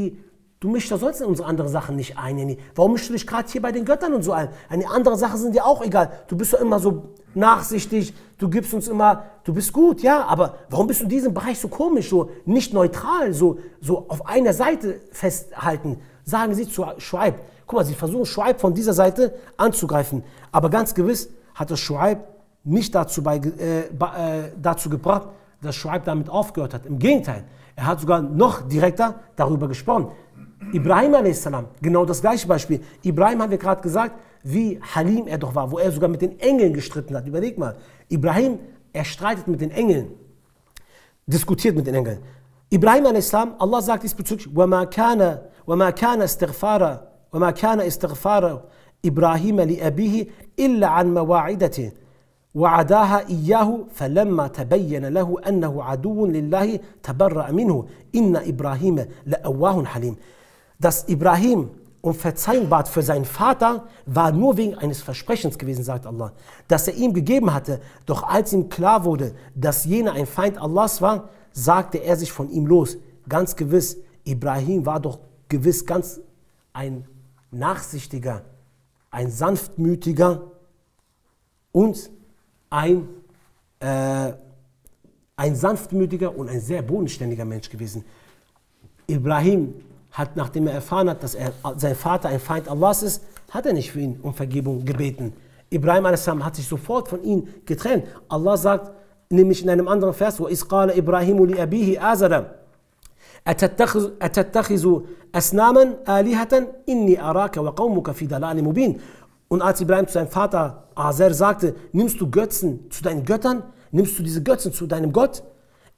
du mischst doch sonst in unsere anderen Sachen nicht ein. Ja, nee. Warum mischst du dich gerade hier bei den Göttern und so ein? Eine andere Sachen sind dir auch egal. Du bist doch immer so nachsichtig, du gibst uns immer, du bist gut, ja, aber warum bist du in diesem Bereich so komisch, so nicht neutral, so auf einer Seite festhalten? Sagen sie zu Shu'aib. Guck mal, sie versuchen Shu'aib von dieser Seite anzugreifen. Aber ganz gewiss hat das Shu'aib nicht dazu gebracht, dass Shu'aib damit aufgehört hat. Im Gegenteil, er hat sogar noch direkter darüber gesprochen. Ibrahim a.s., genau das gleiche Beispiel. Ibrahim haben wir gerade gesagt, wie Halim er doch war, wo er sogar mit den Engeln gestritten hat. Überleg mal, Ibrahim, er streitet mit den Engeln, diskutiert mit den Engeln. Ibrahim a.s., Allah sagt diesbezüglich, وَمَا كَانَ اسْتِغْفَارَ إِبْرَاهِيمَ لِأَبِيهِ إِلَّا عَنْ مَوَاعِدَتِهِ وعداها إياه فلما تبين له أنه عدو لله تبرأ منه إن إبراهيم لأواه حليم. Dass Ibrahim um Verzeihung bat für seinen Vater, war nur wegen eines Versprechens gewesen, sagt Allah, das er ihm gegeben hatte. Doch als ihm klar wurde, dass jener ein Feind Allahs war, sagte er sich von ihm los. Ganz gewiss, Ibrahim war doch gewiss ganz ein nachsichtiger, ein sanftmütiger und ein sanftmütiger und ein sehr bodenständiger Mensch gewesen. Ibrahim hat, nachdem er erfahren hat, dass sein Vater ein Feind Allahs ist, hat er nicht für ihn um Vergebung gebeten. Ibrahim a.s. hat sich sofort von ihm getrennt. Allah sagt nämlich in einem anderen Vers, وَإِذْ قَالَ إِبْرَاهِيمُ لِأَبِيهِ آزَرَ أَتَتَّخِذُ أَصْنَامًا آلِهَةً إِنِّي أَرَاكَ وَقَوْمُكَ فِي ضَلَالٍ مُبِينٍ. Und als Ibrahim zu seinem Vater Aser sagte, nimmst du Götzen zu deinen Göttern? Nimmst du diese Götzen zu deinem Gott?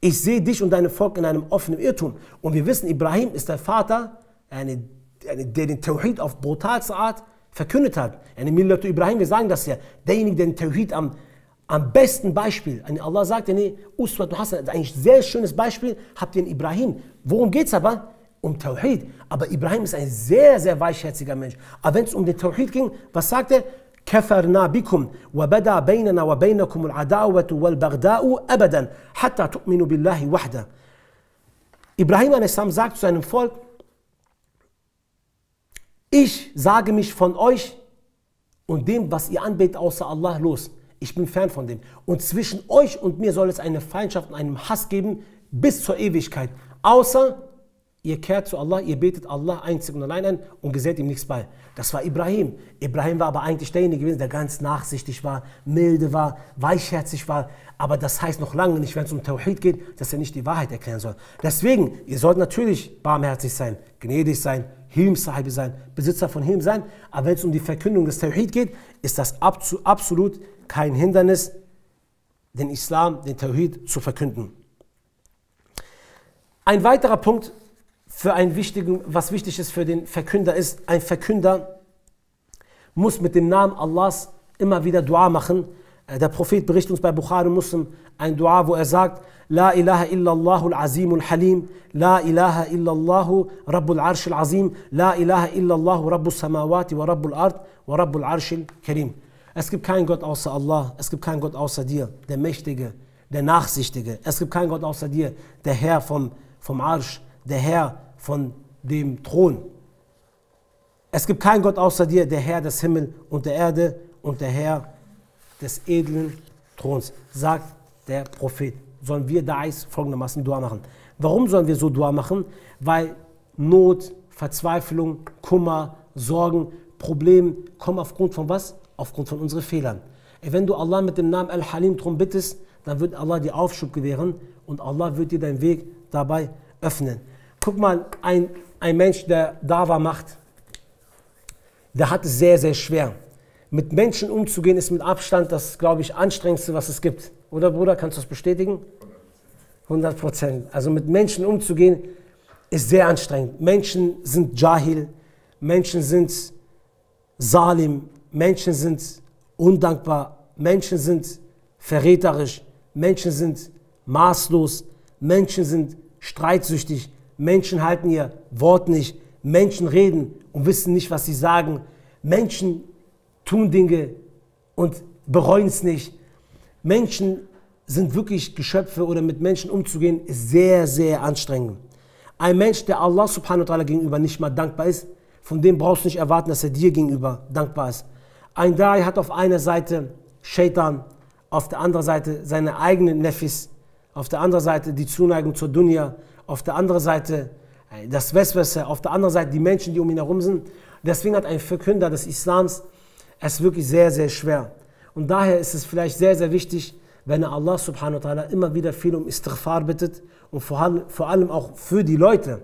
Ich sehe dich und dein Volk in einem offenen Irrtum. Und wir wissen, Ibrahim ist der Vater, der den Tawhid auf brutalste Art verkündet hat. Millatu Ibrahim, wir sagen das ja, derjenige, der den Tawhid am besten Beispiel. Allah sagt ja, nee, Uswat Hasan, eigentlich ein sehr schönes Beispiel, habt ihr in Ibrahim. Worum geht es aber? Um Tawhid. Aber Ibrahim ist ein sehr, sehr weichherziger Mensch. Aber wenn es um den Tawhid ging, was sagt er? كفرنا بكم وبدا بيننا وبينكم العداوة والبغضاء أبدا حتى تؤمنوا بالله وحده. Ibrahim a.s. sagt zu seinem Volk, ich sage mich von euch und dem, was ihr anbetet, außer Allah los. Ich bin fern von dem. Und zwischen euch und mir soll es eine Feindschaft und einen Hass geben bis zur Ewigkeit. Außer ihr kehrt zu Allah, ihr betet Allah einzig und allein an und gesellt ihm nichts bei. Das war Ibrahim. Ibrahim war aber eigentlich derjenige gewesen, der ganz nachsichtig war, milde war, weichherzig war. Aber das heißt noch lange nicht, wenn es um Tawhid geht, dass er nicht die Wahrheit erklären soll. Deswegen, ihr sollt natürlich barmherzig sein, gnädig sein, Hilm-Sahibi sein, Besitzer von Hilm sein. Aber wenn es um die Verkündung des Tawhid geht, ist das absolut kein Hindernis, den Islam, den Tawhid zu verkünden. Ein weiterer Punkt, was wichtig ist für den Verkünder ist, ein Verkünder muss mit dem Namen Allahs immer wieder Dua machen. Der Prophet berichtet uns bei Bukhari Muslim ein Dua, wo er sagt, La ilaha illallahu al-azim al-halim, La ilaha illallahu rabbul arsh al-azim, La ilaha illallahu rabbus samawati wa rabbul ard wa rabbul arsh al-karim. Es gibt keinen Gott außer Allah, es gibt keinen Gott außer dir, der Mächtige, der Nachsichtige. Es gibt keinen Gott außer dir, der Herr vom Arsch, der Herr von dem Thron. Es gibt keinen Gott außer dir, der Herr des Himmels und der Erde und der Herr des edlen Throns, sagt der Prophet. Sollen wir Da'is folgendermaßen Dua machen. Warum sollen wir so Dua machen? Weil Not, Verzweiflung, Kummer, Sorgen, Probleme kommen aufgrund von was? Aufgrund von unseren Fehlern. Wenn du Allah mit dem Namen Al-Halim drum bittest, dann wird Allah dir Aufschub gewähren und Allah wird dir deinen Weg dabei öffnen. Guck mal, ein Mensch, der Dawa macht, der hat es sehr, sehr schwer. Mit Menschen umzugehen ist mit Abstand das, glaube ich, anstrengendste, was es gibt. Oder Bruder, kannst du das bestätigen? 100%. Also mit Menschen umzugehen ist sehr anstrengend. Menschen sind Jahil, Menschen sind Salim, Menschen sind undankbar, Menschen sind verräterisch, Menschen sind maßlos, Menschen sind streitsüchtig, Menschen halten ihr Wort nicht, Menschen reden und wissen nicht, was sie sagen, Menschen tun Dinge und bereuen es nicht. Menschen sind wirklich Geschöpfe oder mit Menschen umzugehen, ist sehr, sehr anstrengend. Ein Mensch, der Allah subhanahu wa ta'ala gegenüber nicht mal dankbar ist, von dem brauchst du nicht erwarten, dass er dir gegenüber dankbar ist. Ein Da'i hat auf einer Seite Shaitan, auf der anderen Seite seine eigenen Nefis, auf der anderen Seite die Zuneigung zur Dunya, auf der anderen Seite das Weswesse, auf der anderen Seite die Menschen, die um ihn herum sind. Deswegen hat ein Verkünder des Islams es wirklich sehr, sehr schwer. Und daher ist es vielleicht sehr, sehr wichtig, wenn er Allah subhanahu wa ta'ala immer wieder viel um Istighfar bittet und vor allem auch für die Leute,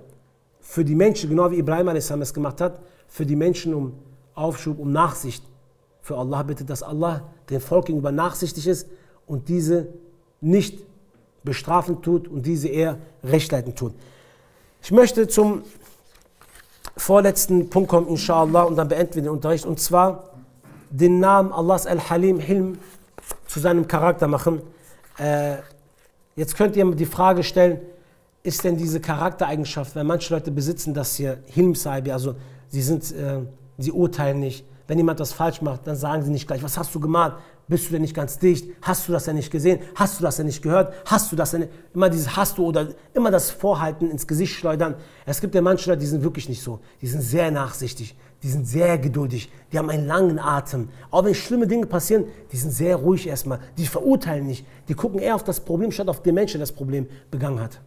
für die Menschen, genau wie Ibrahim a.s. es gemacht hat, für die Menschen um Aufschub, um Nachsicht. Für Allah bittet, dass Allah dem Volk gegenüber nachsichtig ist und diese nicht bestrafend tut und diese eher rechtleitend tut. Ich möchte zum vorletzten Punkt kommen, inshallah, und dann beenden wir den Unterricht. Und zwar den Namen Allahs Al-Halim, Hilm, zu seinem Charakter machen. Jetzt könnt ihr die Frage stellen, ist denn diese Charaktereigenschaft, weil manche Leute besitzen das hier, Hilm-Sahibi, also sie urteilen nicht. Wenn jemand das falsch macht, dann sagen sie nicht gleich, was hast du gemacht? Bist du denn nicht ganz dicht? Hast du das denn nicht gesehen? Hast du das denn nicht gehört? Hast du das denn nicht? Immer dieses hast du oder immer das Vorhalten ins Gesicht schleudern. Es gibt ja manche Leute, die sind wirklich nicht so. Die sind sehr nachsichtig, die sind sehr geduldig, die haben einen langen Atem. Auch wenn schlimme Dinge passieren, die sind sehr ruhig erstmal. Die verurteilen nicht. Die gucken eher auf das Problem, statt auf den Menschen, der das Problem begangen hat.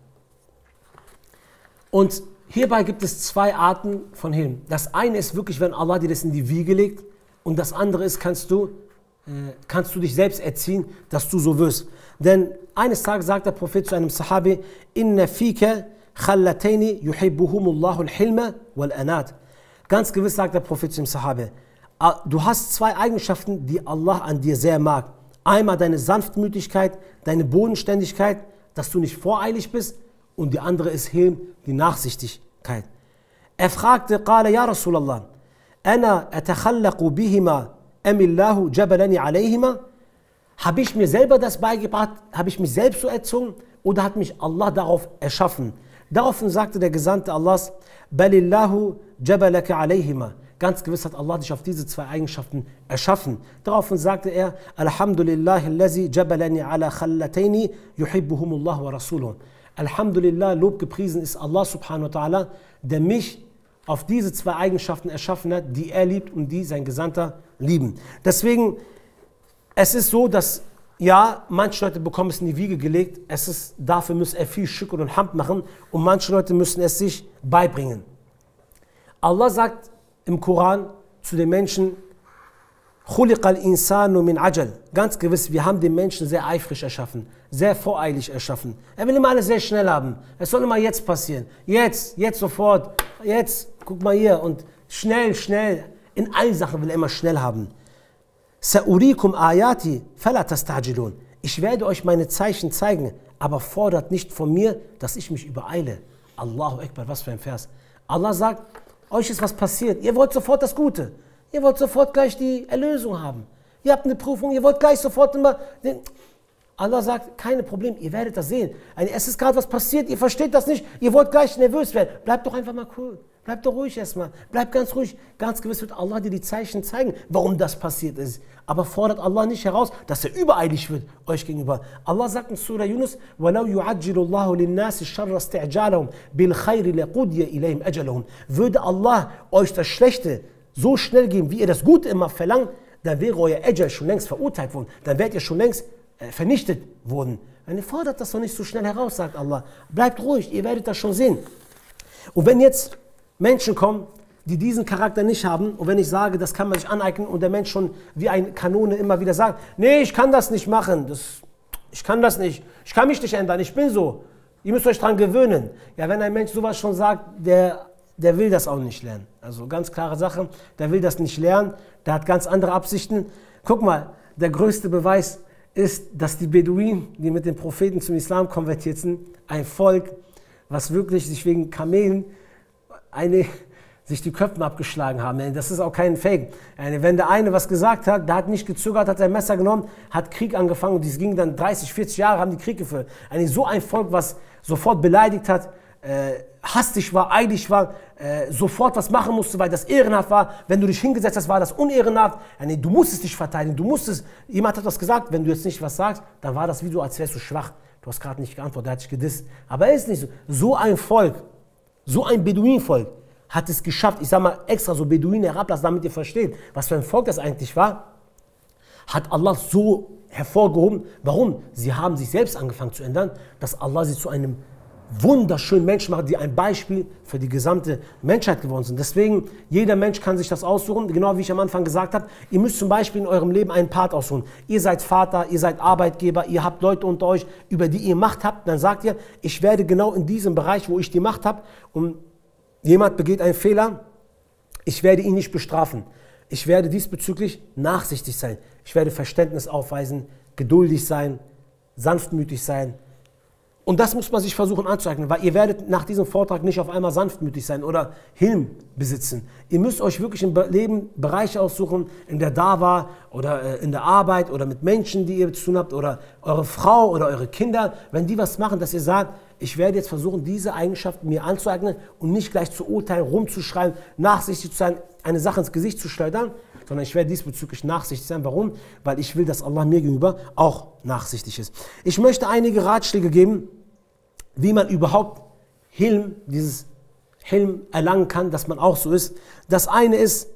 Und hierbei gibt es zwei Arten von Hilm. Das eine ist wirklich, wenn Allah dir das in die Wiege legt, und das andere ist, kannst du dich selbst erziehen, dass du so wirst. Denn eines Tages sagt der Prophet zu einem Sahabi, Inna fika khallataini yuhibbuhumullahu al-hilma wal-anat. Ganz gewiss sagt der Prophet zu dem Sahabi, Du hast zwei Eigenschaften, die Allah an dir sehr mag. Einmal deine Sanftmütigkeit, deine Bodenständigkeit, dass du nicht voreilig bist, und die andere ist Hilm, die Nachsichtigkeit. Er fragte, قال يا رسول الله أنا أتخلق بهما أم الله جبلني عليهما? Habe ich mir selber das beigebracht? Habe ich mich selbst so erzogen? Oder hat mich Allah darauf erschaffen? Daraufhin sagte der Gesandte Allahs, Balillahu jabalaka alayhima. Ganz gewiss hat Allah dich auf diese zwei Eigenschaften erschaffen. Daraufhin sagte er, Alhamdulillah, allazi jabalani ala khallataini yuhibbuhumullah wa rasuluh. Alhamdulillah, Lob gepriesen ist Allah subhanahu wa ta'ala, der mich auf diese zwei Eigenschaften erschaffen hat, die er liebt und die sein Gesandter lieben. Deswegen, es ist so, dass ja, manche Leute bekommen es in die Wiege gelegt, dafür muss er viel Schükr und Hamd machen, und manche Leute müssen es sich beibringen. Allah sagt im Koran zu den Menschen, Khuliqal insanu min ajal. Ganz gewiss, wir haben den Menschen sehr eifrig erschaffen, sehr voreilig erschaffen. Er will immer alles sehr schnell haben. Es soll immer jetzt passieren. Jetzt sofort. Jetzt, guck mal hier. Und schnell. In allen Sachen will er immer schnell haben. Sa'urikum ayati fala tastajilun. Ich werde euch meine Zeichen zeigen, aber fordert nicht von mir, dass ich mich übereile. Allahu Akbar, was für ein Vers. Allah sagt, euch ist was passiert. Ihr wollt sofort das Gute. Ihr wollt sofort gleich die Erlösung haben. Ihr habt eine Prüfung, ihr wollt gleich sofort immer... Allah sagt, keine Problem, ihr werdet das sehen. Es ist gerade was passiert, ihr versteht das nicht, ihr wollt gleich nervös werden. Bleibt doch einfach mal cool. Bleibt doch ruhig erstmal. Bleibt ganz ruhig. Ganz gewiss wird Allah dir die Zeichen zeigen, warum das passiert ist. Aber fordert Allah nicht heraus, dass er übereilig wird euch gegenüber. Allah sagt in Surah Yunus, وَلَوْ يُعَجِّلُ اللَّهُ لِلنَّاسِ الشَّرَّ اسْتِعْجَالَهُمْ بِالْخَيْرِ لَقُضِيَ إِلَيْهِمْ أَجَلَهُمْ. Würde Allah euch das Schlechte so schnell geben, wie ihr das Gute immer verlangt, dann wäre euer Ajal schon längst verurteilt worden. Dann wärt ihr schon längst vernichtet worden. Ihr fordert das doch nicht so schnell heraus, sagt Allah. Bleibt ruhig, ihr werdet das schon sehen. Und wenn jetzt Menschen kommen, die diesen Charakter nicht haben, und wenn ich sage, das kann man sich aneignen, und der Mensch schon wie eine Kanone immer wieder sagt, nee, ich kann das nicht machen, ich kann das nicht, ich kann mich nicht ändern, ich bin so, ihr müsst euch daran gewöhnen. Ja, wenn ein Mensch sowas schon sagt, der will das auch nicht lernen. Also ganz klare Sache, der will das nicht lernen, der hat ganz andere Absichten. Guck mal, der größte Beweis ist, dass die Beduinen, die mit den Propheten zum Islam konvertiert sind, ein Volk, was wirklich sich wegen Kamelen sich die Köpfe abgeschlagen haben. Das ist auch kein Fake. Wenn der eine was gesagt hat, der hat nicht gezögert, hat sein Messer genommen, hat Krieg angefangen, und dies ging dann 30, 40 Jahre, haben die Krieg geführt. So ein Volk, was sofort beleidigt hat, hastig war, eilig war, sofort was machen musste, weil das ehrenhaft war. Wenn du dich hingesetzt hast, war das unehrenhaft. Du musstest dich verteidigen, jemand hat was gesagt, wenn du jetzt nicht was sagst, dann war das wie so, als wärst du schwach. Du hast gerade nicht geantwortet, der hat dich gedisst. Aber er ist nicht so. So ein Volk, so ein Beduinenvolk hat es geschafft, ich sage mal extra so Beduinen herablassen, damit ihr versteht, was für ein Volk das eigentlich war, hat Allah so hervorgehoben. Warum? Sie haben sich selbst angefangen zu ändern, dass Allah sie zu einem wunderschönen Menschen macht, die ein Beispiel für die gesamte Menschheit geworden sind. Deswegen, jeder Mensch kann sich das aussuchen, genau wie ich am Anfang gesagt habe. Ihr müsst zum Beispiel in eurem Leben einen Part aussuchen. Ihr seid Vater, ihr seid Arbeitgeber, ihr habt Leute unter euch, über die ihr Macht habt. Dann sagt ihr, ich werde genau in diesem Bereich, wo ich die Macht habe, und jemand begeht einen Fehler, ich werde ihn nicht bestrafen. Ich werde diesbezüglich nachsichtig sein. Ich werde Verständnis aufweisen, geduldig sein, sanftmütig sein. Und das muss man sich versuchen anzueignen, weil ihr werdet nach diesem Vortrag nicht auf einmal sanftmütig sein oder Hilm besitzen. Ihr müsst euch wirklich im Leben Bereiche aussuchen, in der Dawa oder in der Arbeit oder mit Menschen, die ihr zu tun habt, oder eure Frau oder eure Kinder, wenn die was machen, dass ihr sagt, ich werde jetzt versuchen, diese Eigenschaften mir anzueignen und nicht gleich zu urteilen, rumzuschreien, nachsichtig zu sein, eine Sache ins Gesicht zu schleudern, sondern ich werde diesbezüglich nachsichtig sein. Warum? Weil ich will, dass Allah mir gegenüber auch nachsichtig ist. Ich möchte einige Ratschläge geben, wie man überhaupt dieses Hilm erlangen kann, dass man auch so ist. Das eine ist,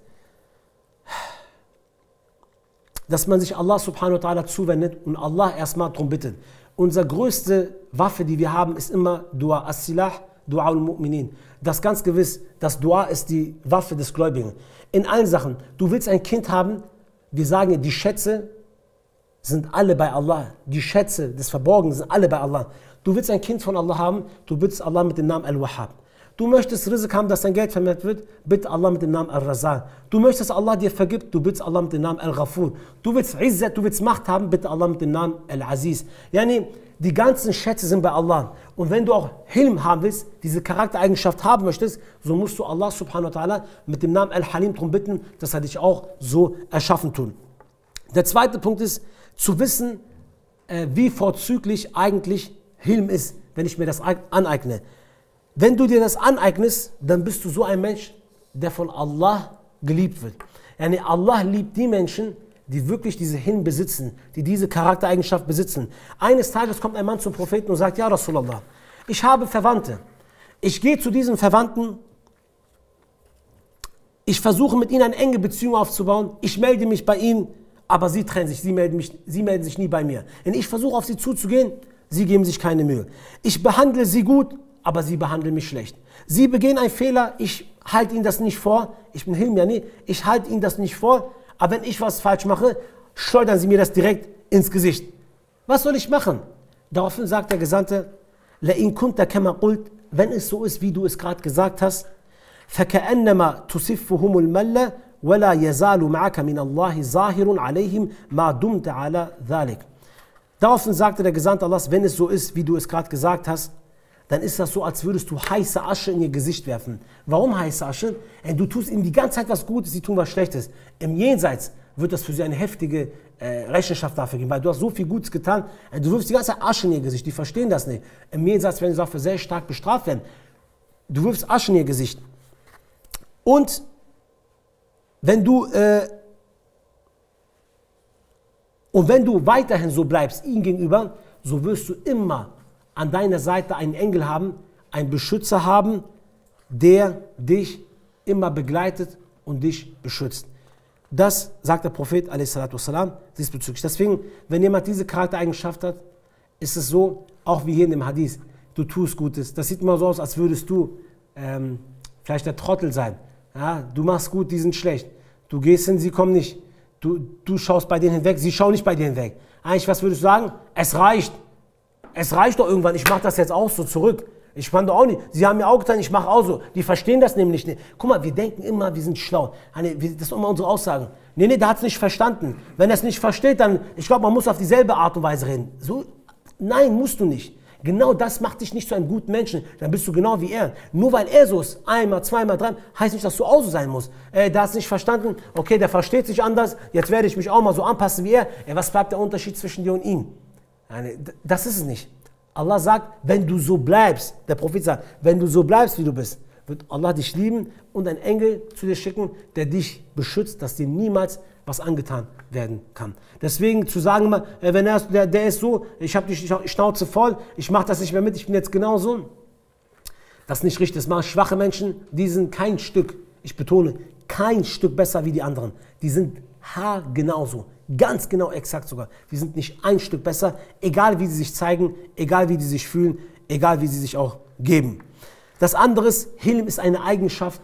dass man sich Allah subhanahu wa ta'ala zuwendet und Allah erstmal darum bittet. Unsere größte Waffe, die wir haben, ist immer Dua. As-Silah, Dua al-Mu'minin. Das ganz gewiss, das Dua ist die Waffe des Gläubigen. In allen Sachen. Du willst ein Kind haben, wir sagen, die Schätze sind alle bei Allah. Die Schätze des Verborgenen sind alle bei Allah. Du willst ein Kind von Allah haben, du bittest Allah mit dem Namen Al-Wahhab. Du möchtest Rizq haben, dass dein Geld vermehrt wird, bitte Allah mit dem Namen Al-Razak. Du möchtest, dass Allah dir vergibt, du bittest Allah mit dem Namen Al-Ghafur. Du willst Izzat, du willst Macht haben, bitte Allah mit dem Namen Al-Aziz. Yani, die ganzen Schätze sind bei Allah. Und wenn du auch Hilm haben willst, diese Charaktereigenschaft haben möchtest, so musst du Allah subhanahu wa ta'ala mit dem Namen Al-Halim darum bitten, dass er dich auch so erschaffen tut. Der zweite Punkt ist, zu wissen, wie vorzüglich eigentlich Hilm ist, wenn ich mir das aneigne. Wenn du dir das aneignest, dann bist du so ein Mensch, der von Allah geliebt wird. Yani Allah liebt die Menschen, die wirklich diese Hilm besitzen, die diese Charaktereigenschaft besitzen. Eines Tages kommt ein Mann zum Propheten und sagt, ja Rasulallah, ich habe Verwandte. Ich gehe zu diesen Verwandten, ich versuche mit ihnen eine enge Beziehung aufzubauen, ich melde mich bei ihnen, aber sie trennen sich, sie melden sich nie bei mir. Denn ich versuche auf sie zuzugehen, sie geben sich keine Mühe. Ich behandle sie gut, aber sie behandeln mich schlecht. Sie begehen einen Fehler, ich halte ihnen das nicht vor, ich bin Hilm, ja nee, ich halte ihnen das nicht vor, aber wenn ich was falsch mache, schleudern sie mir das direkt ins Gesicht. Was soll ich machen? Daraufhin sagt der Gesandte, لَإِن كُنْتَ كَمَا قُلْتَ, wenn es so ist, wie du es gerade gesagt hast, فَكَأَنَّمَا تُصِفُّهُمُ الْمَلَّ وَلَا يَزَالُ مَعَكَ مِنَ اللَّهِ ظَاهِرٌ عَلَيْهِمْ مَا دُمْتَ عَلَى ذَلِكَ. Daraufhin sagte der Gesandte Allahs, wenn es so ist, wie du es gerade gesagt hast, dann ist das so, als würdest du heiße Asche in ihr Gesicht werfen. Warum heiße Asche? Du tust ihnen die ganze Zeit was Gutes, sie tun was Schlechtes. Im Jenseits wird das für sie eine heftige Rechenschaft dafür geben, weil du hast so viel Gutes getan, du wirfst die ganze Zeit Asche in ihr Gesicht, die verstehen das nicht. Im Jenseits werden sie dafür sehr stark bestraft werden. Du wirfst Asche in ihr Gesicht. Und wenn du weiterhin so bleibst ihm gegenüber, so wirst du immer an deiner Seite einen Engel haben, einen Beschützer haben, der dich immer begleitet und dich beschützt. Das sagt der Prophet a.s. diesbezüglich. Deswegen, wenn jemand diese Charaktereigenschaft hat, ist es so, auch wie hier in dem Hadith, du tust Gutes. Das sieht immer so aus, als würdest du vielleicht der Trottel sein. Ja, du machst gut, die sind schlecht. Du gehst hin, sie kommen nicht. Du schaust bei denen hinweg, sie schauen nicht bei dir hinweg. Eigentlich, was würdest du sagen? Es reicht. Es reicht doch irgendwann, ich mache das jetzt auch so zurück. Ich fand doch auch nicht. Sie haben mir auch getan, ich mache auch so. Die verstehen das nämlich nicht. Guck mal, wir denken immer, wir sind schlau. Das ist immer unsere Aussagen. Nee, der hat es nicht verstanden. Wenn er es nicht versteht, dann, ich glaube, man muss auf dieselbe Art und Weise reden. So, nein, musst du nicht. Genau das macht dich nicht zu einem guten Menschen. Dann bist du genau wie er. Nur weil er so ist, einmal, zweimal, dreimal, heißt nicht, dass du auch so sein musst. Der hat es nicht verstanden, okay, der versteht sich anders, jetzt werde ich mich auch mal so anpassen wie er. Was bleibt der Unterschied zwischen dir und ihm? Das ist es nicht. Allah sagt, wenn du so bleibst, der Prophet sagt, wenn du so bleibst, wie du bist, wird Allah dich lieben und einen Engel zu dir schicken, der dich beschützt, dass dir niemals was angetan werden kann. Deswegen zu sagen, wenn der ist so, ich habe die Schnauze voll, ich mache das nicht mehr mit, ich bin jetzt genauso, das ist nicht richtig. Das machen schwache Menschen, die sind kein Stück, ich betone, kein Stück besser wie die anderen. Die sind haargenauso. Ganz genau, exakt sogar. Die sind nicht ein Stück besser, egal wie sie sich zeigen, egal wie sie sich fühlen, egal wie sie sich auch geben. Das andere ist, Hilm ist eine Eigenschaft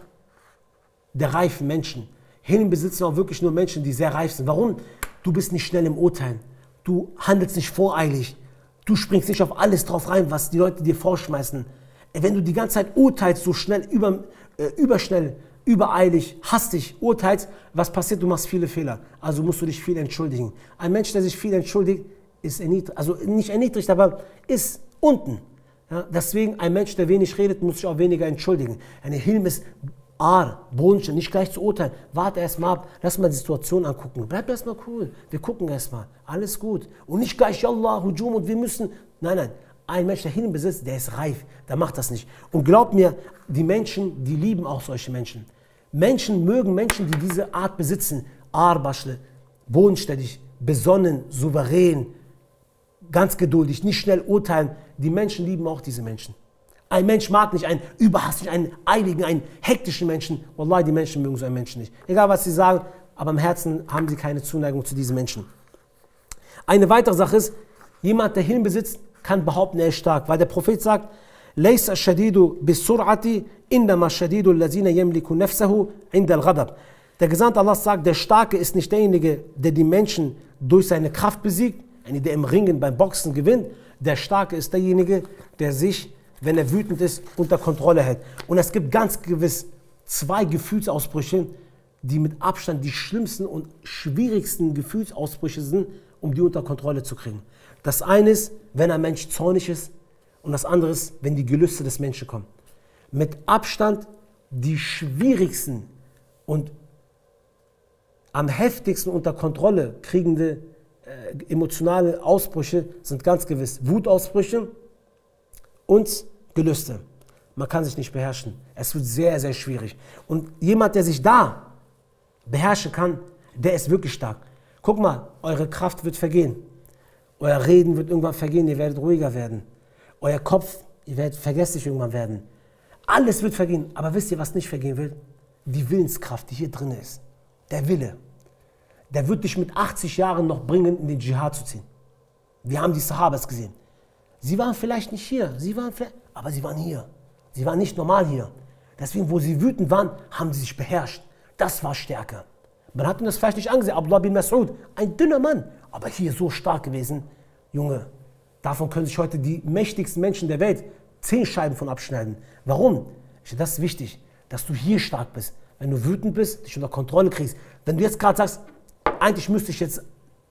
der reifen Menschen. Hilm besitzen auch wirklich nur Menschen, die sehr reif sind. Warum? Du bist nicht schnell im Urteilen. Du handelst nicht voreilig. Du springst nicht auf alles drauf rein, was die Leute dir vorschmeißen. Wenn du die ganze Zeit urteilst, so schnell, überschnell, übereilig, hastig urteilst, was passiert? Du machst viele Fehler. Also musst du dich viel entschuldigen. Ein Mensch, der sich viel entschuldigt, ist erniedrigt, also nicht erniedrigt, aber ist unten. Ja, deswegen ein Mensch, der wenig redet, muss sich auch weniger entschuldigen. Eine Hilm ist bodenständig, nicht gleich zu urteilen. Warte erst mal ab, lass mal die Situation angucken. Bleib erst mal cool. Wir gucken erst mal. Alles gut. Und nicht gleich, Yallah, Hujum und wir müssen. Nein. Ein Mensch, der Hilm besitzt, der ist reif. Der macht das nicht. Und glaub mir, die Menschen, die lieben auch solche Menschen. Menschen mögen Menschen, die diese Art besitzen. Arbaschle, bodenständig, besonnen, souverän, ganz geduldig, nicht schnell urteilen. Die Menschen lieben auch diese Menschen. Ein Mensch mag nicht einen überhastigen, einen eiligen, einen hektischen Menschen. Wallahi, die Menschen mögen so einen Menschen nicht. Egal, was sie sagen, aber im Herzen haben sie keine Zuneigung zu diesen Menschen. Eine weitere Sache ist, jemand, der Hilm besitzt, kann behaupten, er ist stark. Weil der Prophet sagt, لَيْسَ الشَّدِيدُ بِالسُّرْعَةِ إِنَّمَا الشَّدِيدُ الَّذِينَ يَمْلِكُ نَفْسَهُ عِنْدَ الْغَضَبِ. Der Gesandte Allah sagt, der Starke ist nicht derjenige, der die Menschen durch seine Kraft besiegt, der im Ringen beim Boxen gewinnt. Der Starke ist derjenige, der sich wenn er wütend ist, unter Kontrolle hält. Und es gibt ganz gewiss 2 Gefühlsausbrüche, die mit Abstand die schlimmsten und schwierigsten Gefühlsausbrüche sind, um die unter Kontrolle zu kriegen. Das eine ist, wenn ein Mensch zornig ist, und das andere ist, wenn die Gelüste des Menschen kommen. Mit Abstand die schwierigsten und am heftigsten unter Kontrolle kriegende emotionale Ausbrüche sind ganz gewiss Wutausbrüche und Gelüste. Man kann sich nicht beherrschen. Es wird sehr, sehr schwierig. Und jemand, der sich da beherrschen kann, der ist wirklich stark. Guck mal, eure Kraft wird vergehen. Euer Reden wird irgendwann vergehen, ihr werdet ruhiger werden. Euer Kopf, ihr werdet vergesslich irgendwann werden. Alles wird vergehen. Aber wisst ihr, was nicht vergehen wird? Die Willenskraft, die hier drin ist. Der Wille. Der wird dich mit 80 Jahren noch bringen, in den Dschihad zu ziehen. Wir haben die Sahabas gesehen. Sie waren vielleicht nicht hier, aber sie waren hier. Sie waren nicht normal hier. Deswegen, wo sie wütend waren, haben sie sich beherrscht. Das war Stärke. Man hat ihm das vielleicht nicht angesehen. Abdullah bin Mas'ud, ein dünner Mann, aber hier so stark gewesen. Junge, davon können sich heute die mächtigsten Menschen der Welt 10 Scheiben von abschneiden. Warum? Das ist wichtig, dass du hier stark bist. Wenn du wütend bist, dich unter Kontrolle kriegst. Wenn du jetzt gerade sagst, eigentlich müsste ich jetzt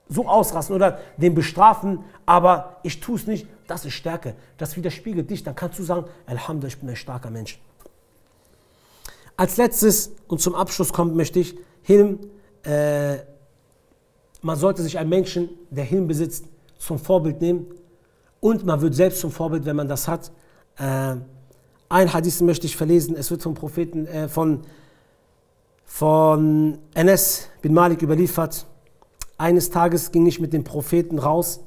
so ausrasten oder den bestrafen, aber ich tue es nicht, das ist Stärke. Das widerspiegelt dich, dann kannst du sagen, Alhamdulillah, ich bin ein starker Mensch. Als letztes und zum Abschluss kommt, möchte ich Hilm. Man sollte sich einen Menschen, der Hilm besitzt, zum Vorbild nehmen und man wird selbst zum Vorbild, wenn man das hat. Ein Hadith möchte ich verlesen, es wird vom Propheten, von Anas bin Malik überliefert. Eines Tages ging ich mit dem Propheten raus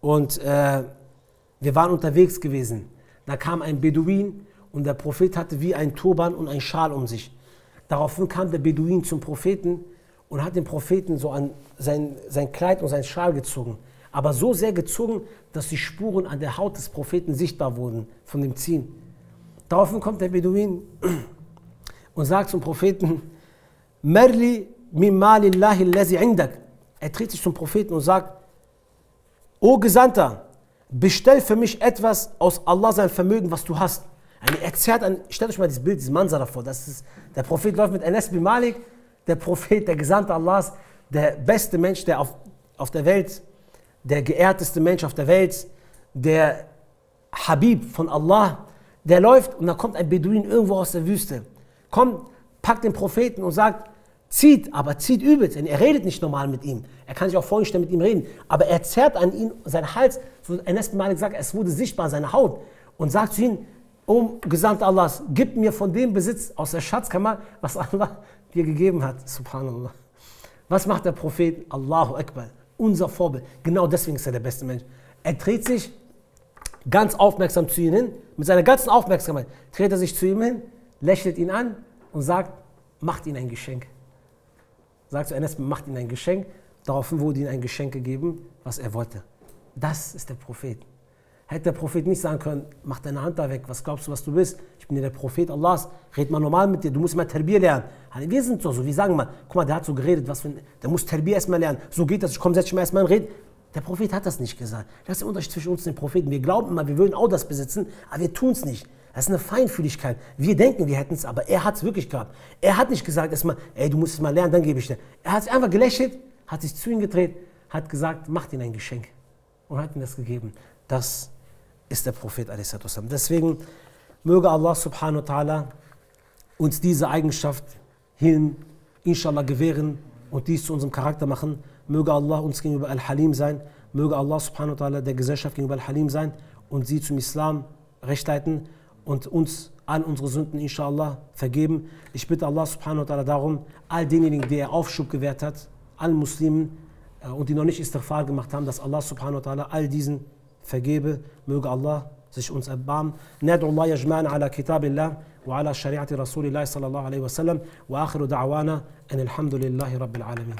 und wir waren unterwegs gewesen. Da kam ein Beduin und der Prophet hatte wie ein Turban und ein Schal um sich. Daraufhin kam der Beduin zum Propheten und hat den Propheten so an sein Kleid und sein Schal gezogen. Aber so sehr gezogen, dass die Spuren an der Haut des Propheten sichtbar wurden von dem Ziehen. Daraufhin kommt der Beduin und sagt zum Propheten, Merli min malillahi allazi indak. Er dreht sich zum Propheten und sagt, O Gesandter, bestell für mich etwas aus Allah sein Vermögen, was du hast. Er zerrt an, stellt euch mal dieses Bild, dieses Mansara vor. Das ist, der Prophet läuft mit Anas bin Malik, der Prophet, der Gesandte Allahs, der beste Mensch, der auf der Welt, der geehrteste Mensch auf der Welt, der Habib von Allah, der läuft und da kommt ein Beduin irgendwo aus der Wüste. Kommt, packt den Propheten und sagt, zieht, aber zieht übelst. Er redet nicht normal mit ihm. Er kann sich auch vorstellen, mit ihm reden. Aber er zerrt an ihn, seinen Hals, so Anas bin Malik sagt, es wurde sichtbar, seine Haut. Und sagt zu ihm, O Gesandter Allahs, gib mir von dem Besitz aus der Schatzkammer, was Allah dir gegeben hat. Subhanallah. Was macht der Prophet? Allahu Akbar. Unser Vorbild. Genau deswegen ist er der beste Mensch. Er dreht sich ganz aufmerksam zu ihm hin, mit seiner ganzen Aufmerksamkeit dreht er sich zu ihm hin, lächelt ihn an und sagt, macht ihm ein Geschenk. Sagt zu Anas, macht ihm ein Geschenk. Daraufhin wurde ihm ein Geschenk gegeben, was er wollte. Das ist der Prophet. Hätte der Prophet nicht sagen können, mach deine Hand da weg, was glaubst du, was du bist? Ich bin ja der Prophet Allahs, red mal normal mit dir, du musst mal Terbier lernen. Wir sind so, wir sagen mal, guck mal, der hat so geredet, der muss Terbier erstmal lernen. So geht das, komm, setz dich mal erstmal und red. Der Prophet hat das nicht gesagt. Das ist der Unterschied zwischen uns und den Propheten. Wir glauben immer, wir würden auch das besitzen, aber wir tun es nicht. Das ist eine Feinfühligkeit. Wir denken, wir hätten es, aber er hat es wirklich gehabt. Er hat nicht gesagt erstmal, ey, du musst es mal lernen, dann gebe ich dir. Er hat sich einfach gelächelt, hat sich zu ihm gedreht, hat gesagt, mach ihm ein Geschenk. Und hat ihm das gegeben. Das ist der Prophet a.s. Deswegen möge Allah subhanahu wa ta'ala uns diese Eigenschaft Hilm, inshallah, gewähren und dies zu unserem Charakter machen. Möge Allah uns gegenüber Al-Halim sein. Möge Allah subhanahu wa ta'ala der Gesellschaft gegenüber Al-Halim sein und sie zum Islam recht leiten und uns all unsere Sünden inshallah vergeben. Ich bitte Allah subhanahu wa ta'ala darum, all denjenigen, die er Aufschub gewährt hat, allen Muslimen und die noch nicht Istighfar gemacht haben, dass Allah subhanahu wa ta'ala all diesen vergebe. Möge Allah sich uns erbarmen. Nad'u Allah yajma'ana ala kitabillah wa ala shari'ati Rasulillah sallallahu alaihi wa sallam wa akhiru da'wana an alhamdulillahi rabbil alamin.